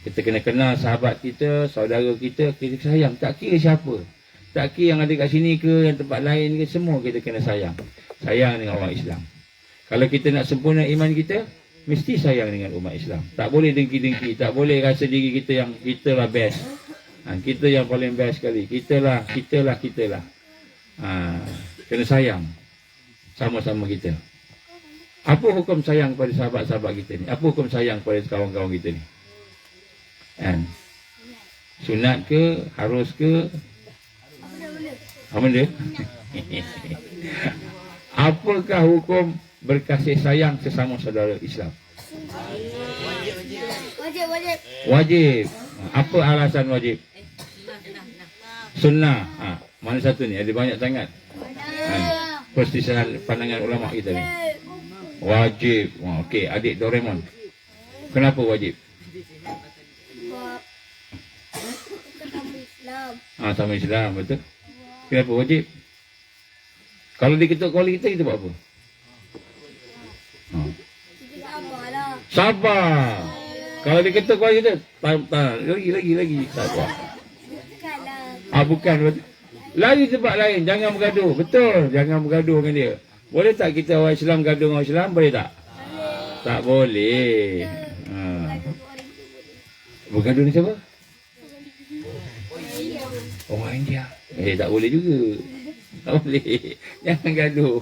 Kita kena kenal sahabat kita, saudara kita sayang. Tak kira siapa. Tak kira yang ada kat sini ke, yang tempat lain ke, semua kita kena sayang. Sayang dengan orang Islam. Kalau kita nak sempurna iman kita, mesti sayang dengan umat Islam. Tak boleh dengki-dengki. Tak boleh rasa diri kita yang kita lah best. Kita yang paling best sekali. Kita lah. Kena sayang. Sama-sama kita. Apa hukum sayang pada sahabat-sahabat kita ni? Apa hukum sayang pada kawan-kawan kita ni? Sunat ke? Harus ke? Apa benda? Apakah hukum berkasih sayang sesama saudara Islam? Wajib. Apa alasan wajib? Sunnah. Mana satu ni? Ada banyak sangat. Perselisihan pandangan ulama kita ni. Wajib. Okey, adik Doraemon. Kenapa wajib? Sama Islam, betul. Kenapa wajib? Kalau dia ketuk kepala kita buat apa? Sabar. Kalau dia ketuk kepala kita, lagi. Sabar. Bukan. Betul. Lari tempat lain. Jangan bergaduh. Betul. Jangan bergaduh dengan dia. Boleh tak kita orang Islam gaduh dengan orang Islam? Boleh tak? Tak boleh. Bergaduh ni siapa? Orang India. Tak boleh juga. Tak boleh. Jangan gaduh.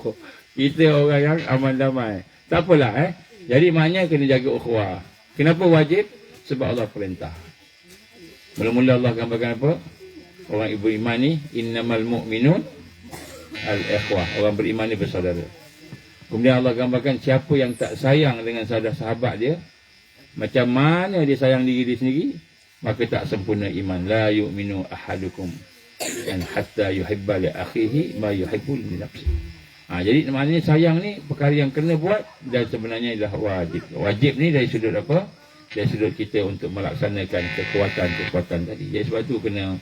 Kita orang yang aman damai. Tak apalah. Jadi maknanya kena jaga ukhuwah. Kenapa wajib? Sebab Allah perintah. Mula-mula Allah gambarkan apa? Orang beriman ni, innamal mu'minun al-ikhwah. Orang beriman ni bersaudara. Kemudian Allah gambarkan siapa yang tak sayang dengan sahabat dia, macam mana dia sayang diri dia sendiri, maka tak sempurna iman. La yu'minu ahadukum dan hatta yuhibba li akhihi ma yuhibbu li nafsihi. Jadi maknanya sayang ni perkara yang kena buat dan sebenarnya adalah wajib. Wajib ni dari sudut apa? Dari sudut kita untuk melaksanakan kekuatan tadi. Jadi sebab tu kena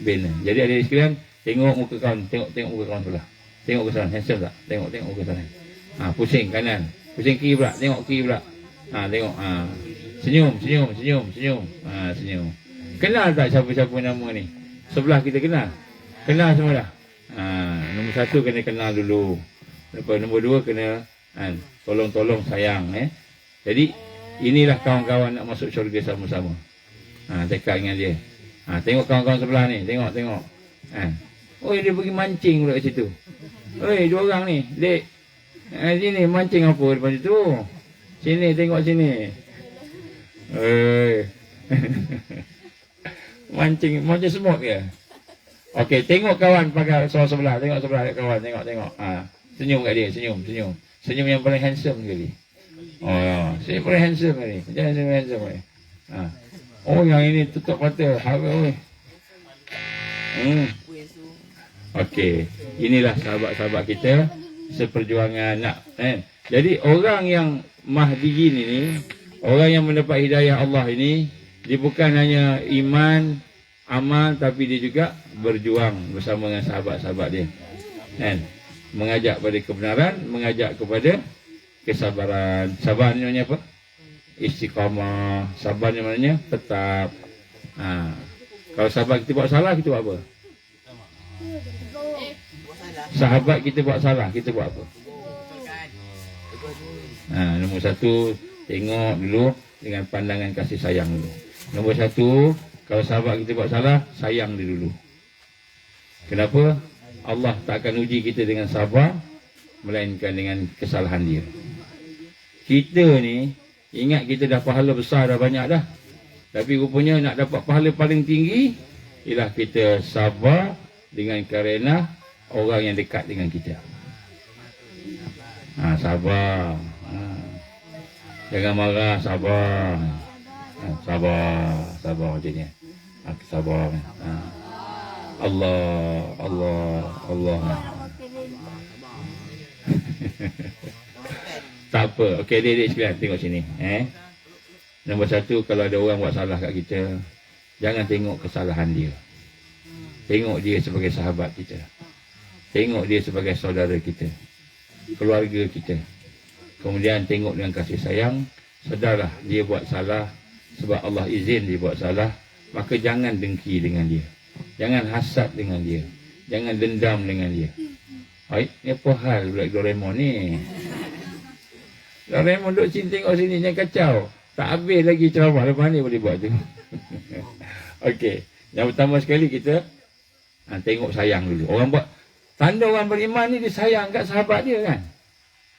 bina. Jadi ada sekalian, tengok muka kawan, tengok muka kawan sebelah. Tengok ke sana, handsome tak? Tengok ke sana. Pusing kanan, pusing kiri pula, tengok kiri pula. Tengok. Senyum. Senyum. Kenal tak siapa-siapa nama ni? Sebelah kita kenal. Kenal semua dah. Nombor satu kena kenal dulu. Lepas nombor dua kena tolong sayang. Jadi inilah kawan-kawan nak masuk syurga sama-sama. Dekat dengan dia. Tengok kawan-kawan sebelah ni. Tengok. Oi, dia pergi mancing pula kat situ. Oi, dua orang ni, dek. Sini mancing apa depan situ? Sini, tengok sini. Oi. Mancing semut ke? Okey, tengok kawan pakai sebelah. Tengok sebelah kawan, tengok. Senyum kat dia, senyum. Senyum yang paling handsome sekali. Oh, ya. Saya paling handsome ni. Jangan saya handsome ni. Oh, yang ini tutup mata. Oi. Okey, inilah sahabat-sahabat kita seperjuangan nak Jadi orang yang mahdiin ini, orang yang mendapat hidayah Allah ini, dia bukan hanya iman, amal, tapi dia juga berjuang bersama dengan sahabat-sahabat dia. Mengajak pada kebenaran, mengajak kepada kesabaran. Sabar ni maknanya apa? Istiqamah. Sabar ni maknanya tetap. Kalau sahabat kita buat salah, kita buat apa? Sahabat kita buat salah, kita buat apa? Nombor satu, tengok dulu dengan pandangan kasih sayang dulu. Nombor satu, kalau sahabat kita buat salah, sayang dia dulu. Kenapa? Allah tak akan uji kita dengan sabar, melainkan dengan kesalahan dia. Kita ni, ingat kita dah pahala besar, dah banyak dah. Tapi rupanya nak dapat pahala paling tinggi, ialah kita sabar dengan kerana orang yang dekat dengan kita. Sabar. Jangan marah, sabar. Sabar macam ni. Sabar. Allah. Tak apa. Okey, adik-adik sekalian, tengok sini. Nombor satu, kalau ada orang buat salah kat kita, jangan tengok kesalahan dia. Tengok dia sebagai sahabat kita. Tengok dia sebagai saudara kita, keluarga kita. Kemudian tengok dengan kasih sayang. Sedarlah dia buat salah, sebab Allah izin dia buat salah. Maka jangan dengki dengan dia, jangan hasad dengan dia, jangan dendam dengan dia. Ni apa hal pula Doraemon ni? Doraemon duduk sini tengok sini, jangan kacau. Tak habis lagi ceramah, lepas ni boleh buat tu. Okey, yang pertama sekali kita tengok sayang dulu. Orang buat tanda orang beriman ni, dia sayang kat sahabat dia kan.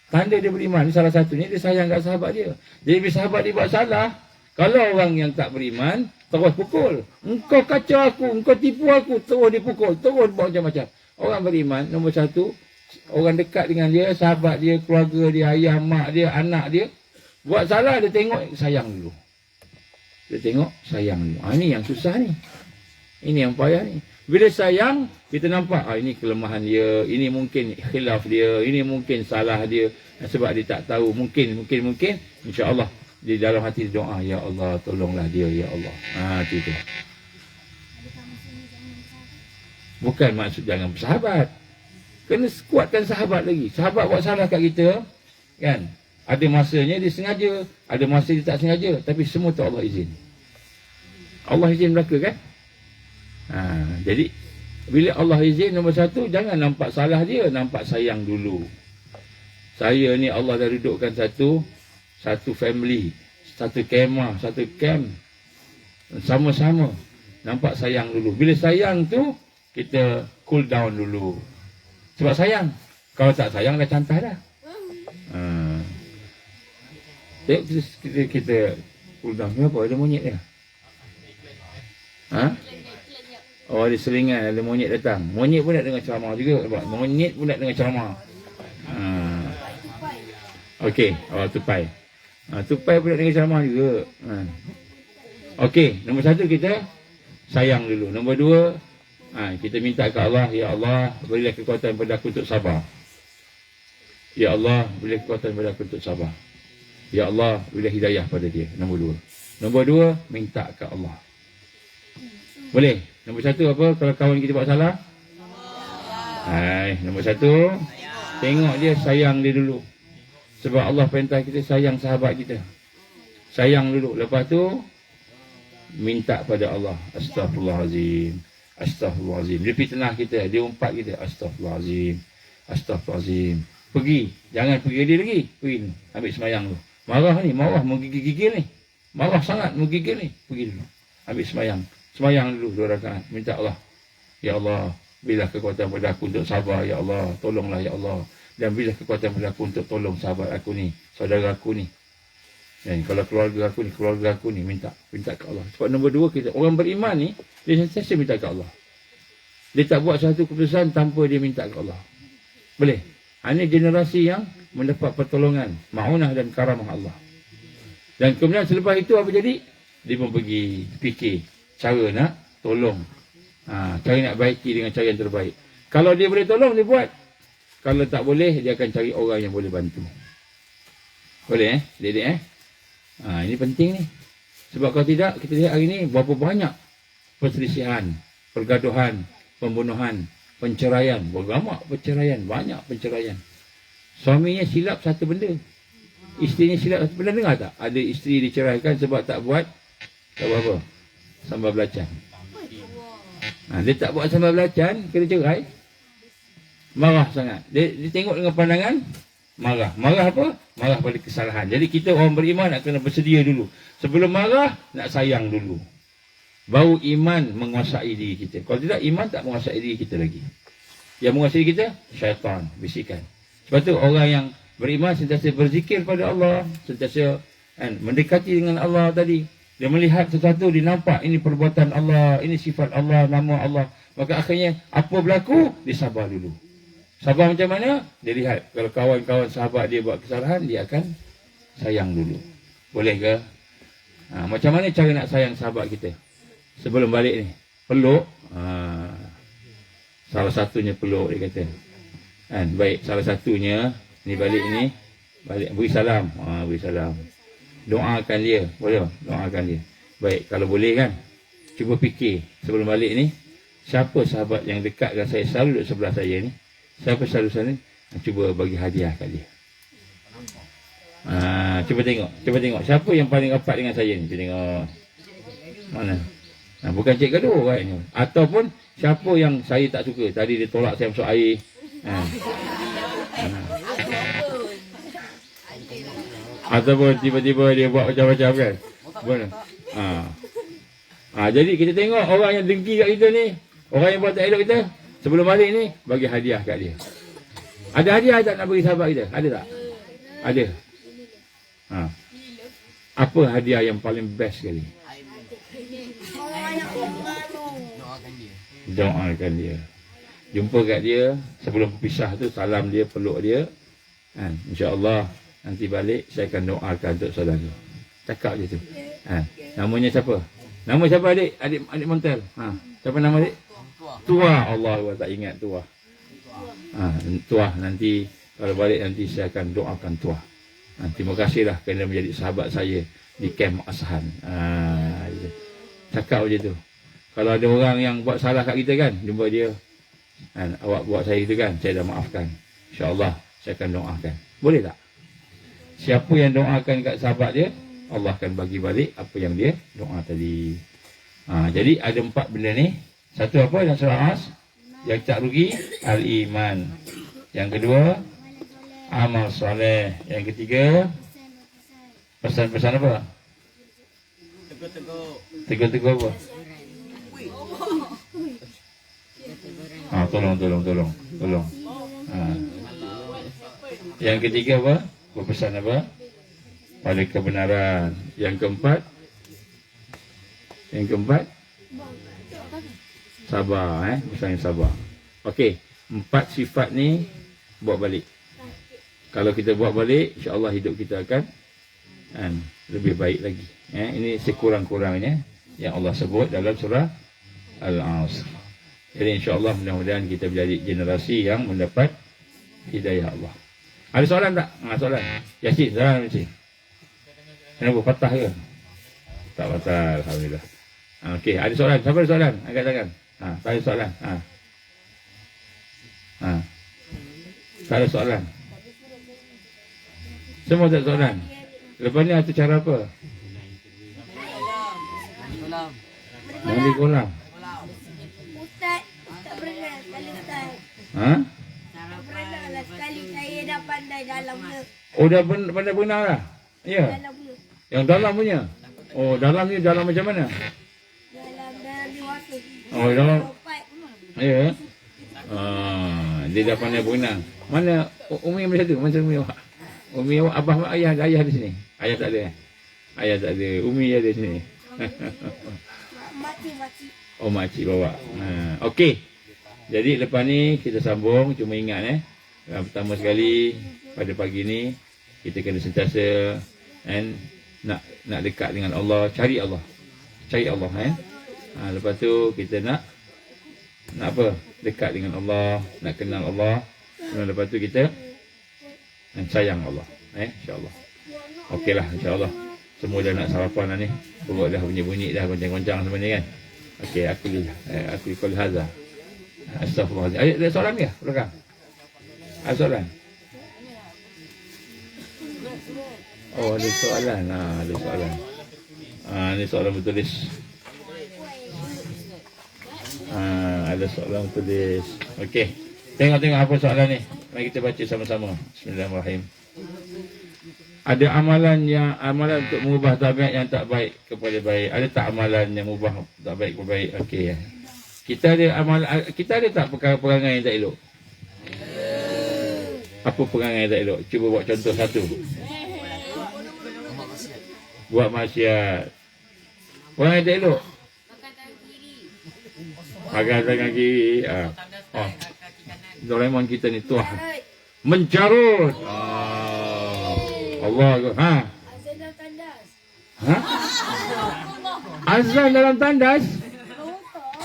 Tanda dia beriman ni salah satunya, dia sayang kat sahabat dia. Jadi bila sahabat dia buat salah, kalau orang yang tak beriman, terus pukul. Engkau kacau aku, engkau tipu aku, terus dia pukul, terus buat macam-macam. Orang beriman, nombor satu, orang dekat dengan dia, sahabat dia, keluarga dia, ayah, mak dia, anak dia, buat salah, dia tengok sayang dulu. Dia tengok sayang dulu. Ini yang susah ni. Ini yang payah ni. Bila sayang, kita nampak ini kelemahan dia, ini mungkin khilaf dia, ini mungkin salah dia, sebab dia tak tahu. Mungkin insya-Allah di dalam hati dia doa, ya Allah tolonglah dia, ya Allah. Itu. Bukan maksud jangan bersahabat. Kena kuatkan sahabat lagi. Sahabat buat salah kat kita, kan? Ada masanya dia sengaja, ada masa dia tak sengaja, tapi semua tu Allah izin. Allah izin mereka kan? Jadi bila Allah izin, nombor satu, jangan nampak salah dia, nampak sayang dulu. Saya ni Allah dah dudukkan satu family, satu kemah, satu camp, sama-sama. Nampak sayang dulu. Bila sayang tu, kita cool down dulu. Sebab sayang. Kalau tak sayang, dah cantai dah. Kita cool down. Kenapa? Ada monyet dia? Oh, ada selingan, ada monyet datang. Monyet pun nak dengar ceramah juga. Monyet pun nak dengar ceramah. Okey, tupai. Tupai pun nak dengar ceramah juga. Okey, nombor satu kita sayang dulu. Nombor dua, kita minta ke Allah, ya Allah, berilah kekuatan pada aku untuk sabar. Ya Allah, berilah kekuatan pada aku untuk sabar. Ya Allah, berilah hidayah pada dia. Nombor dua. Nombor dua, minta ke Allah. Boleh? Nombor satu apa? Kalau kawan kita buat salah? Nombor satu, tengok dia, sayang dia dulu. Sebab Allah perintah kita sayang sahabat kita. Sayang dulu. Lepas tu, minta pada Allah. Astaghfirullahalazim. Astaghfirullahalazim. Dia fitnah kita, dia umpat kita. Astaghfirullahalazim. Astaghfirullahalazim. Pergi. Jangan pergi dia lagi. Pergi ni. Ambil semayang dulu. Marah ni, marah. Menggigil-gigil ni. Marah sangat, menggigil ni. Pergi dulu. Ambil semayang. Semayang dulu 2 rakaat. Minta Allah. Ya Allah, Berilah kekuatan pada aku untuk sabar, ya Allah. Tolonglah, ya Allah. Dan berilah kekuatan pada aku untuk tolong sahabat aku ni, saudara aku ni. Dan kalau keluarga aku ni, minta ke Allah. Sebab nombor 2, kita orang beriman ni, dia sentiasa minta ke Allah. Dia tak buat satu keputusan tanpa dia minta ke Allah. Boleh? Ini generasi yang mendapat pertolongan, ma'unah dan karamah Allah. Dan kemudian selepas itu apa jadi? Dia pun pergi fikir cara nak tolong. Cara nak baiki dengan cara yang terbaik. Kalau dia boleh tolong, dia buat. Kalau tak boleh, dia akan cari orang yang boleh bantu. Boleh Dek? Ini penting ni. Sebab kalau tidak, kita lihat hari ni berapa banyak perselisihan, pergaduhan, pembunuhan, penceraian. Bergamak perceraian, banyak penceraian. Suaminya silap satu benda, isterinya silap satu benda. Dengar tak? Ada isteri diceraikan sebab tak buat apa? Sambal belacan. Dia tak buat sambal belacan, kena cerai. Marah sangat. Dia tengok dengan pandangan marah. Marah apa? Marah pada kesalahan. Jadi kita orang beriman nak kena bersedia dulu. Sebelum marah, nak sayang dulu. Baru iman menguasai diri kita. Kalau tidak, iman tak menguasai diri kita lagi. Yang menguasai kita, syaitan, bisikan. Sebab tu orang yang beriman sentiasa berzikir pada Allah, sentiasa mendekati dengan Allah tadi. Dia melihat sesuatu, dia nampak ini perbuatan Allah, ini sifat Allah, nama Allah. Maka akhirnya apa berlaku, dia sabar dulu. Sabar macam mana? Dia lihat kalau kawan-kawan sahabat dia buat kesalahan, dia akan sayang dulu. Boleh ke? Macam mana cara nak sayang sahabat kita? Sebelum balik ni, peluk. Salah satunya peluk, dia kata. Baik, salah satunya ni balik ni, balik beri salam. Beri salam. Doakan dia. Boleh? Doakan dia. Baik, kalau boleh kan, cuba fikir sebelum balik ni, siapa sahabat yang dekat dengan saya, selalu duduk sebelah saya ni, siapa selalu sana, cuba bagi hadiah kat dia. Cuba tengok siapa yang paling rapat dengan saya ni. Cuba tengok mana. Bukan cik gaduh kan. Ataupun siapa yang saya tak suka, tadi dia tolak saya masuk air. Ataupun tiba-tiba dia buat macam-macam kan. Mana? Jadi kita tengok orang yang dengki kat kita ni, orang yang buat tak elok kita, sebelum balik ni, bagi hadiah kat dia. Ada hadiah tak nak bagi sahabat kita? Ada tak? Ada. Apa hadiah yang paling best sekali? Doakan dia. Jumpa kat dia, sebelum berpisah tu, salam dia, peluk dia. InsyaAllah, nanti balik, saya akan doakan untuk saudara. Cakap je tu. Namanya siapa? Nama siapa adik? Adik Montel. Siapa nama adik? Tuah. Allah tak ingat Tuah. Tuah nanti kalau balik nanti saya akan doakan Tuah. Terima kasihlah kerana menjadi sahabat saya di Kem Ashan. Cakap je tu. Kalau ada orang yang buat salah kat kita kan, jumpa dia, awak buat saya itu kan, saya dah maafkan. InsyaAllah saya akan doakan. Boleh tak? Siapa yang doakan kat sahabat dia, Allah akan bagi balik apa yang dia doa tadi. Jadi ada 4 benda ni. Satu apa yang surah As? Yang tak rugi, al-iman. Yang kedua, amal soleh. Yang ketiga, pesan-pesan apa? Tegur-tegur apa? Tolong. Yang ketiga apa? Berpesan apa? Pada kebenaran. Yang keempat, sabar. Pesan yang sabar. Okey, 4 sifat ni buat balik. Kalau kita buat balik, insya-Allah hidup kita akan lebih baik lagi. Ini sekurang-kurangnya yang Allah sebut dalam surah Al-Asr. Jadi insya-Allah mudah-mudahan kita menjadi generasi yang mendapat hidayah Allah. Ada soalan tak? Soalan. Yasin, soalan Yasin. Kenapa patah ke? Tak patah, alhamdulillah. Okey, ada soalan. Siapa ada soalan? Angkat tangan. Tak ada soalan. Tak ada soalan. Semua tak ada soalan. Lepas ni ada cara apa? Mandi kolam. Ustaz pernah sekali Ustaz. Pernah lah sekali saya dah pandai dalamnya. Oh, dah pandai berenang lah? Ya? Dalamnya. Yang dalam punya? Oh, dalam ni dalam macam mana? Dalam dewasa. Oh, dalam. Ya. Dia dah pandai berenang. Mana Umi mana satu? Mana Umi awak? Umi awak, abah mak ayah ada ayah di sini. Ayah tak ada. Ayah tak ada. Umi ada di sini. Mati. Oh, makcik bawa. Okey. Jadi lepas ni kita sambung. Cuma ingat yang pertama sekali pada pagi ni kita kena sentiasa nak dekat dengan Allah, cari Allah. Cari Allah lepas tu kita nak apa? Dekat dengan Allah, nak kenal Allah. Dan lepas tu kita sayang Allah. Insya-Allah. Okeylah, insya-Allah. Semua dah nak sarapan dah ni. Perut dah bunyi-bunyi dah, goncang-goncang semua ni kan. Okey, aku call hadza. Astagfirullahaladzim. Ada soalan ke? Belakang. Ada soalan? Oh, ada soalan. Ada soalan. Ini soalan bertulis. Ada soalan bertulis. Okey. Tengok apa soalan ni. Mari kita baca sama-sama. Bismillahirrahmanirrahim. Ada amalan untuk mengubah tabiat yang tak baik kepada baik. Ada tak amalan yang mengubah tak baik kepada baik? Okey. Kita ada tak perangai yang tak elok? Apa perangai yang tak elok? Cuba buat contoh satu. Buat maksiat. Perangai yang tak elok? Makan tangan kiri. Doraemon kita ni tuah. Mencarut. Allah. Azan dalam tandas. Azan dalam tandas?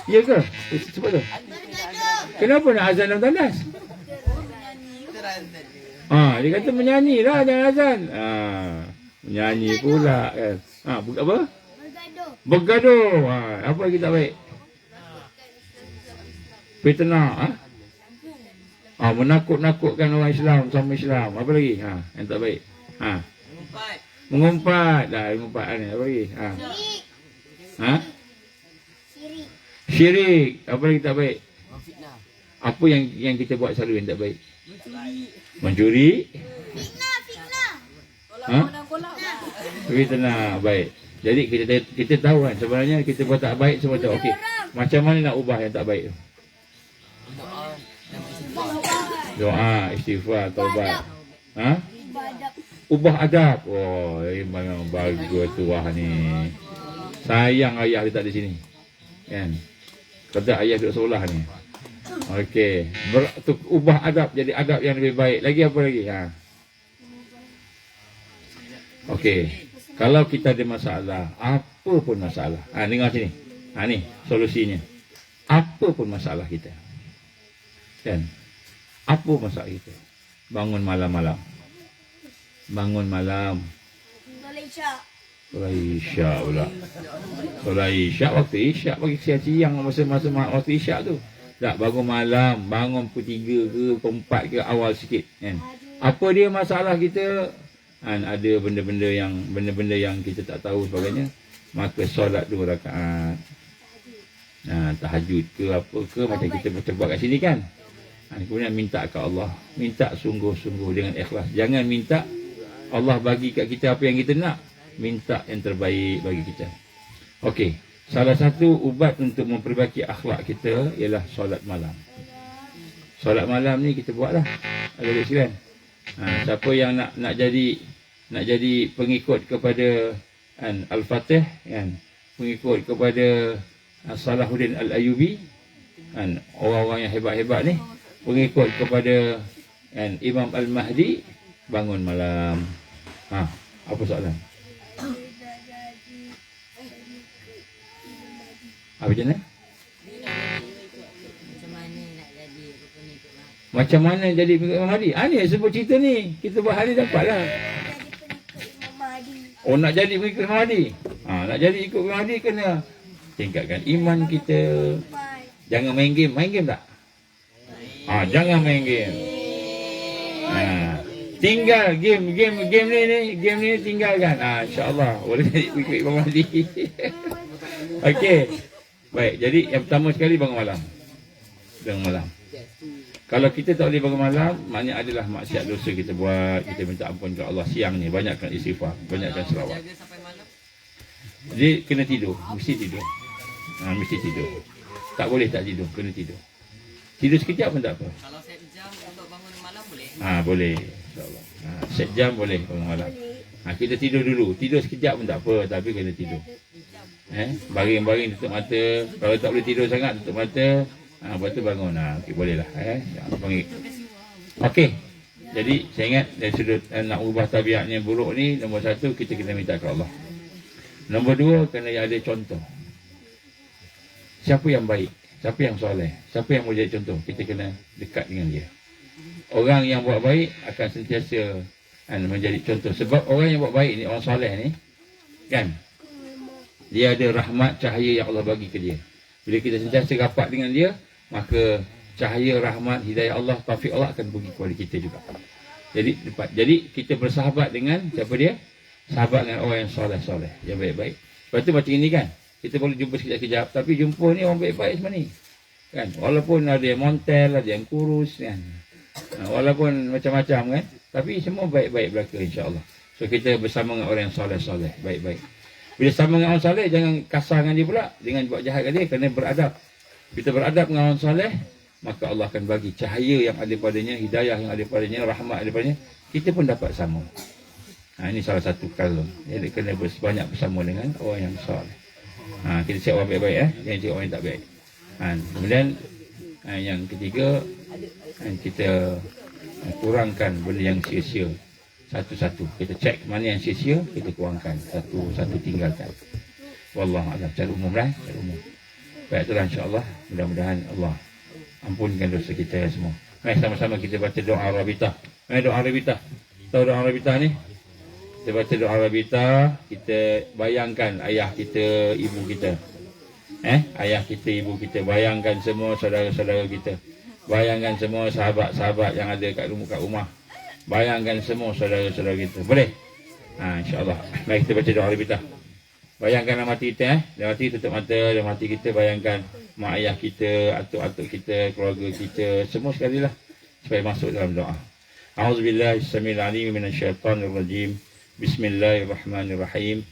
Ya ke? Cepat tu. Kenapa nak azan dalam tandas? Dia kata menyanyi lah, jangan azan. Menyanyi pula kan. Apa? Bergaduh. Apa lagi tak baik? Fitnah. Menakut-nakutkan orang Islam sama Islam. Apa lagi? Yang tak baik. Mengumpat. Mengumpat ni. Apa lagi? Syirik. Apa lagi tak baik? Apa yang kita buat selalu yang tak baik? Mencuri. Fitnah. Baik. Jadi kita tahu kan sebenarnya kita buat tak baik semua tahu. Okey. Macam mana nak ubah yang tak baik tu? Doa, istighfar, taubat. Ubah adab. Memang bagus tuah ni. Sayang ayah dia tak di sini. Kan? Kata ayah duduk sebelah ni. Okey. Ubah adab jadi adab yang lebih baik. Lagi apa lagi? Okey. Kalau kita ada masalah, apa pun masalah. Dengar sini. Ni solusinya. Apa pun masalah kita. Kan? Apa masalah kita? Bangun malam-malam. Solat Isyak pula. Solat Isyak waktu Isyak bagi siang-siang masa-masa waktu Isyak tu. Tak, bangun malam, bangun pukul 3 ke, pukul 4 ke, awal sikit kan. Apa dia masalah kita? Ada benda-benda yang kita tak tahu sebagainya. Maka solat 2 rakaat. Tahajud ke apa ke macam kita buat kat sini kan. Kemudian minta ke Allah. Minta sungguh-sungguh dengan ikhlas. Jangan minta Allah bagi kat kita apa yang kita nak. Minta yang terbaik bagi kita. Okey. Salah satu ubat untuk memperbaiki akhlak kita ialah solat malam. Solat malam ni kita buatlah. Ada sekalian. Siapa yang nak jadi pengikut kepada Al-Fatih kan, pengikut kepada Salahuddin Al-Ayyubi kan, orang-orang yang hebat-hebat ni, pengikut kepada Imam Al-Mahdi, bangun malam. Apa soalan? Macam mana? Macam mana jadi pengikut Imam Mahdi? Ni sebut cerita ni. Kita buat hari dapatlah. Nak jadi pengikut Imam Mahdi. Nak jadi ikut Imam Mahdi kena tingkatkan iman kita. Jangan main game. Main game tak? Jangan main game. Tinggal game ni tinggalkan. InsyaAllah boleh jadi pengikut Imam Mahdi. Okey. Baik, jadi yang pertama sekali bangun malam. Bangun malam. Kalau kita tak boleh bangun malam, maknanya adalah maksiat dosa kita buat. Kita minta ampun ke Allah siang ni. Banyakkan istighfar, banyakkan selawat. Jadi kena tidur, mesti tidur. Mesti tidur. Tak boleh tak tidur, kena tidur. Tidur sekejap pun tak apa. Kalau set jam untuk bangun malam boleh? Boleh. InsyaAllah. Set jam boleh bangun malam. Kita tidur dulu. Tidur sekejap pun tak apa. Tapi kena tidur. Baring-baring tutup mata. Kalau tak boleh tidur sangat, tutup mata. Lepas tu bangun. Okay, boleh lah. Panggil. Okey. Jadi, saya ingat dari sudut nak ubah tabiatnya buruk ni, nombor satu, kita kena minta ke Allah. Nombor dua, kena ada contoh. Siapa yang baik? Siapa yang soleh? Siapa yang mau jadi contoh? Kita kena dekat dengan dia. Orang yang buat baik akan sentiasa menjadi contoh. Sebab orang yang buat baik ni, orang soleh ni, kan? Dia ada rahmat, cahaya yang Allah bagi ke dia. Bila kita sentiasa rapat dengan dia, maka cahaya, rahmat, hidayah Allah, taufik Allah akan pergi kepada kita juga. Jadi kita bersahabat dengan siapa dia? Sahabat dengan orang yang soleh-soleh, yang baik-baik. Lepas tu macam ini kan, kita boleh jumpa sekejap-sekejap, tapi jumpa ni orang baik-baik semua ni. Kan? Walaupun ada yang montel, ada yang kurus kan. Walaupun macam-macam kan, tapi semua baik-baik belaka insya-Allah. So kita bersama dengan orang yang soleh-soleh, baik-baik. Bila sama dengan orang soleh, jangan kasar dengan dia pula, jangan buat jahat dengan dia, kena beradab. Kita beradab dengan orang soleh, maka Allah akan bagi cahaya yang ada padanya, hidayah yang ada padanya, rahmat ada padanya, kita pun dapat sama. Ini salah satu kalau. Jadi kena banyak bersama dengan orang yang soleh. Kita cek orang baik-baik jangan cek orang yang tak baik. Kemudian yang ketiga, kita kurangkan benda yang sia-sia. Satu-satu. Kita cek mana yang sia-sia, kita kurangkan. Satu-satu tinggalkan. Wallahualam. Secara umum secara umum. Baik, itulah insya-Allah. Mudah-mudahan Allah ampunkan dosa kita semua. Mari sama-sama kita baca doa Rabitah. Doa Rabitah. Tahu doa Rabitah ni? Kita baca doa Rabitah, kita bayangkan ayah kita, ibu kita. Ayah kita, ibu kita. Bayangkan semua saudara-saudara kita. Bayangkan semua sahabat-sahabat yang ada kat rumah. Bayangkan semua saudara-saudara kita. Boleh? InsyaAllah. Mari kita baca doa Rabitah. Bayangkan dalam hati kita, dalam hati tutup mata, dalam hati kita bayangkan mak ayah kita, atuk-atuk kita, keluarga kita, semua sekali lah supaya masuk dalam doa. A'udzubillahi minasyaitanir rajim. Bismillahirrahmanirrahim.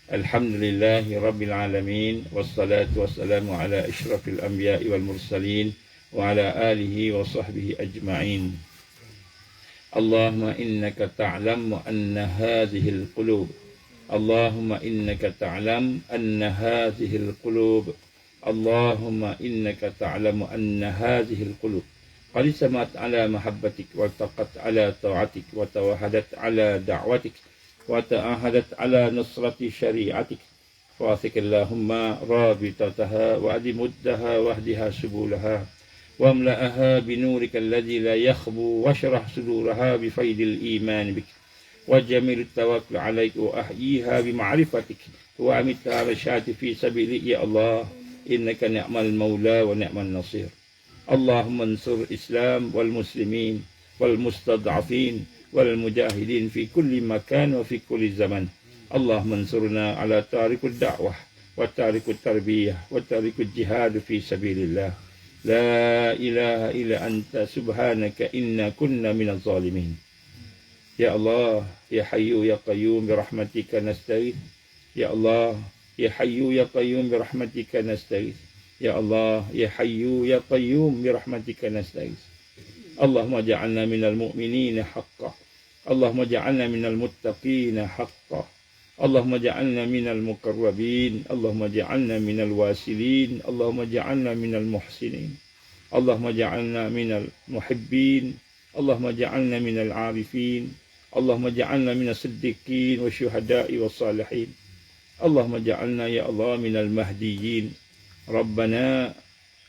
Alhamdulillahi rabbil alamin, wassalatu wassalamu ala asyrafil anbiya'i wal mursalin wa ala alihi wa sahbihi ajma'in. Allahumma innaka ta'lamu anna hadhil qulub اللهم إنك تعلم أن هذه القلوب اللهم إنك تعلم أن هذه القلوب قد سمعت على محبتك والتقت على طاعتك وتوحدت على دعوتك وتعاهدت على نصرة شريعتك فاثق اللهم رابطتها وأدمدها واهدها سبلها واملأها بنورك الذي لا يخبو واشرح صدورها بفيض الإيمان بك وجميل التوكل عليك وأحييها بمعرفتك وأمتها رشاد في سبيلك يا الله إنك نعم المولى ونعم النصير. اللهم انصر الإسلام والمسلمين والمستضعفين والمجاهدين في كل مكان وفي كل زمن. اللهم انصرنا على تارك الدعوة وتارك التربية وتارك الجهاد في سبيل الله. لا إله إلا أنت سبحانك إنا كنا من الظالمين. يا الله يا حي يا قيوم برحمتك نستغيث. يا الله يا حي يا قيوم برحمتك نستغيث. يا الله يا حي يا قيوم برحمتك نستغيث. اللهم اجعلنا من المؤمنين حقا. اللهم اجعلنا من المتقين حقا. اللهم اجعلنا من المقربين. اللهم اجعلنا من الواسلين. اللهم اجعلنا من المحسنين. اللهم اجعلنا من المحبين. اللهم اجعلنا من العارفين. اللهم اجعلنا من الصديقين والشهداء والصالحين. اللهم اجعلنا يا الله من المهديين. ربنا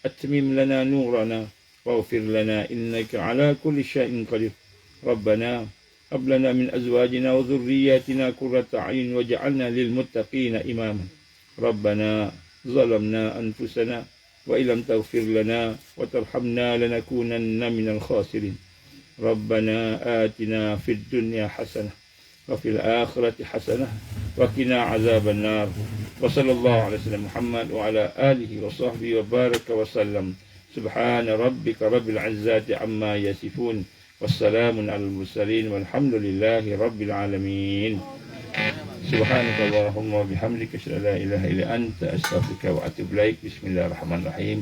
أتمم لنا نورنا واغفر لنا إنك على كل شيء قدير. ربنا هب لنا من أزواجنا وذرياتنا قرة أعين واجعلنا للمتقين إماما. ربنا ظلمنا أنفسنا وإن لم تغفر لنا وترحمنا لنكونن من الخاسرين. ربنا آتنا في الدنيا حسنة وفي الآخرة حسنة وقنا عذاب النار. وصلى الله على سيدنا محمد وعلى آله وصحبه وبارك وسلم. سبحان ربك رب العزة عما يصفون والسلام على المرسلين والحمد لله رب العالمين. سبحانك اللهم وبحمدك أشهد أن لا إله إلا أنت أستغفرك وأتوب إليك. بسم الله الرحمن الرحيم.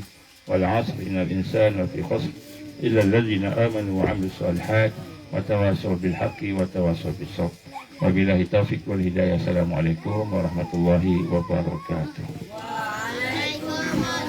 wal 'asri innal insana lafi khusr illa alladziina aamanu wa 'amilus shalihaat wa tawassaw bil haqqi wa tawassaw bis sabr. Wabillahi taufiq wal hidayah. Assalamualaikum warahmatullahi wabarakatuh. Waalaikumsalam.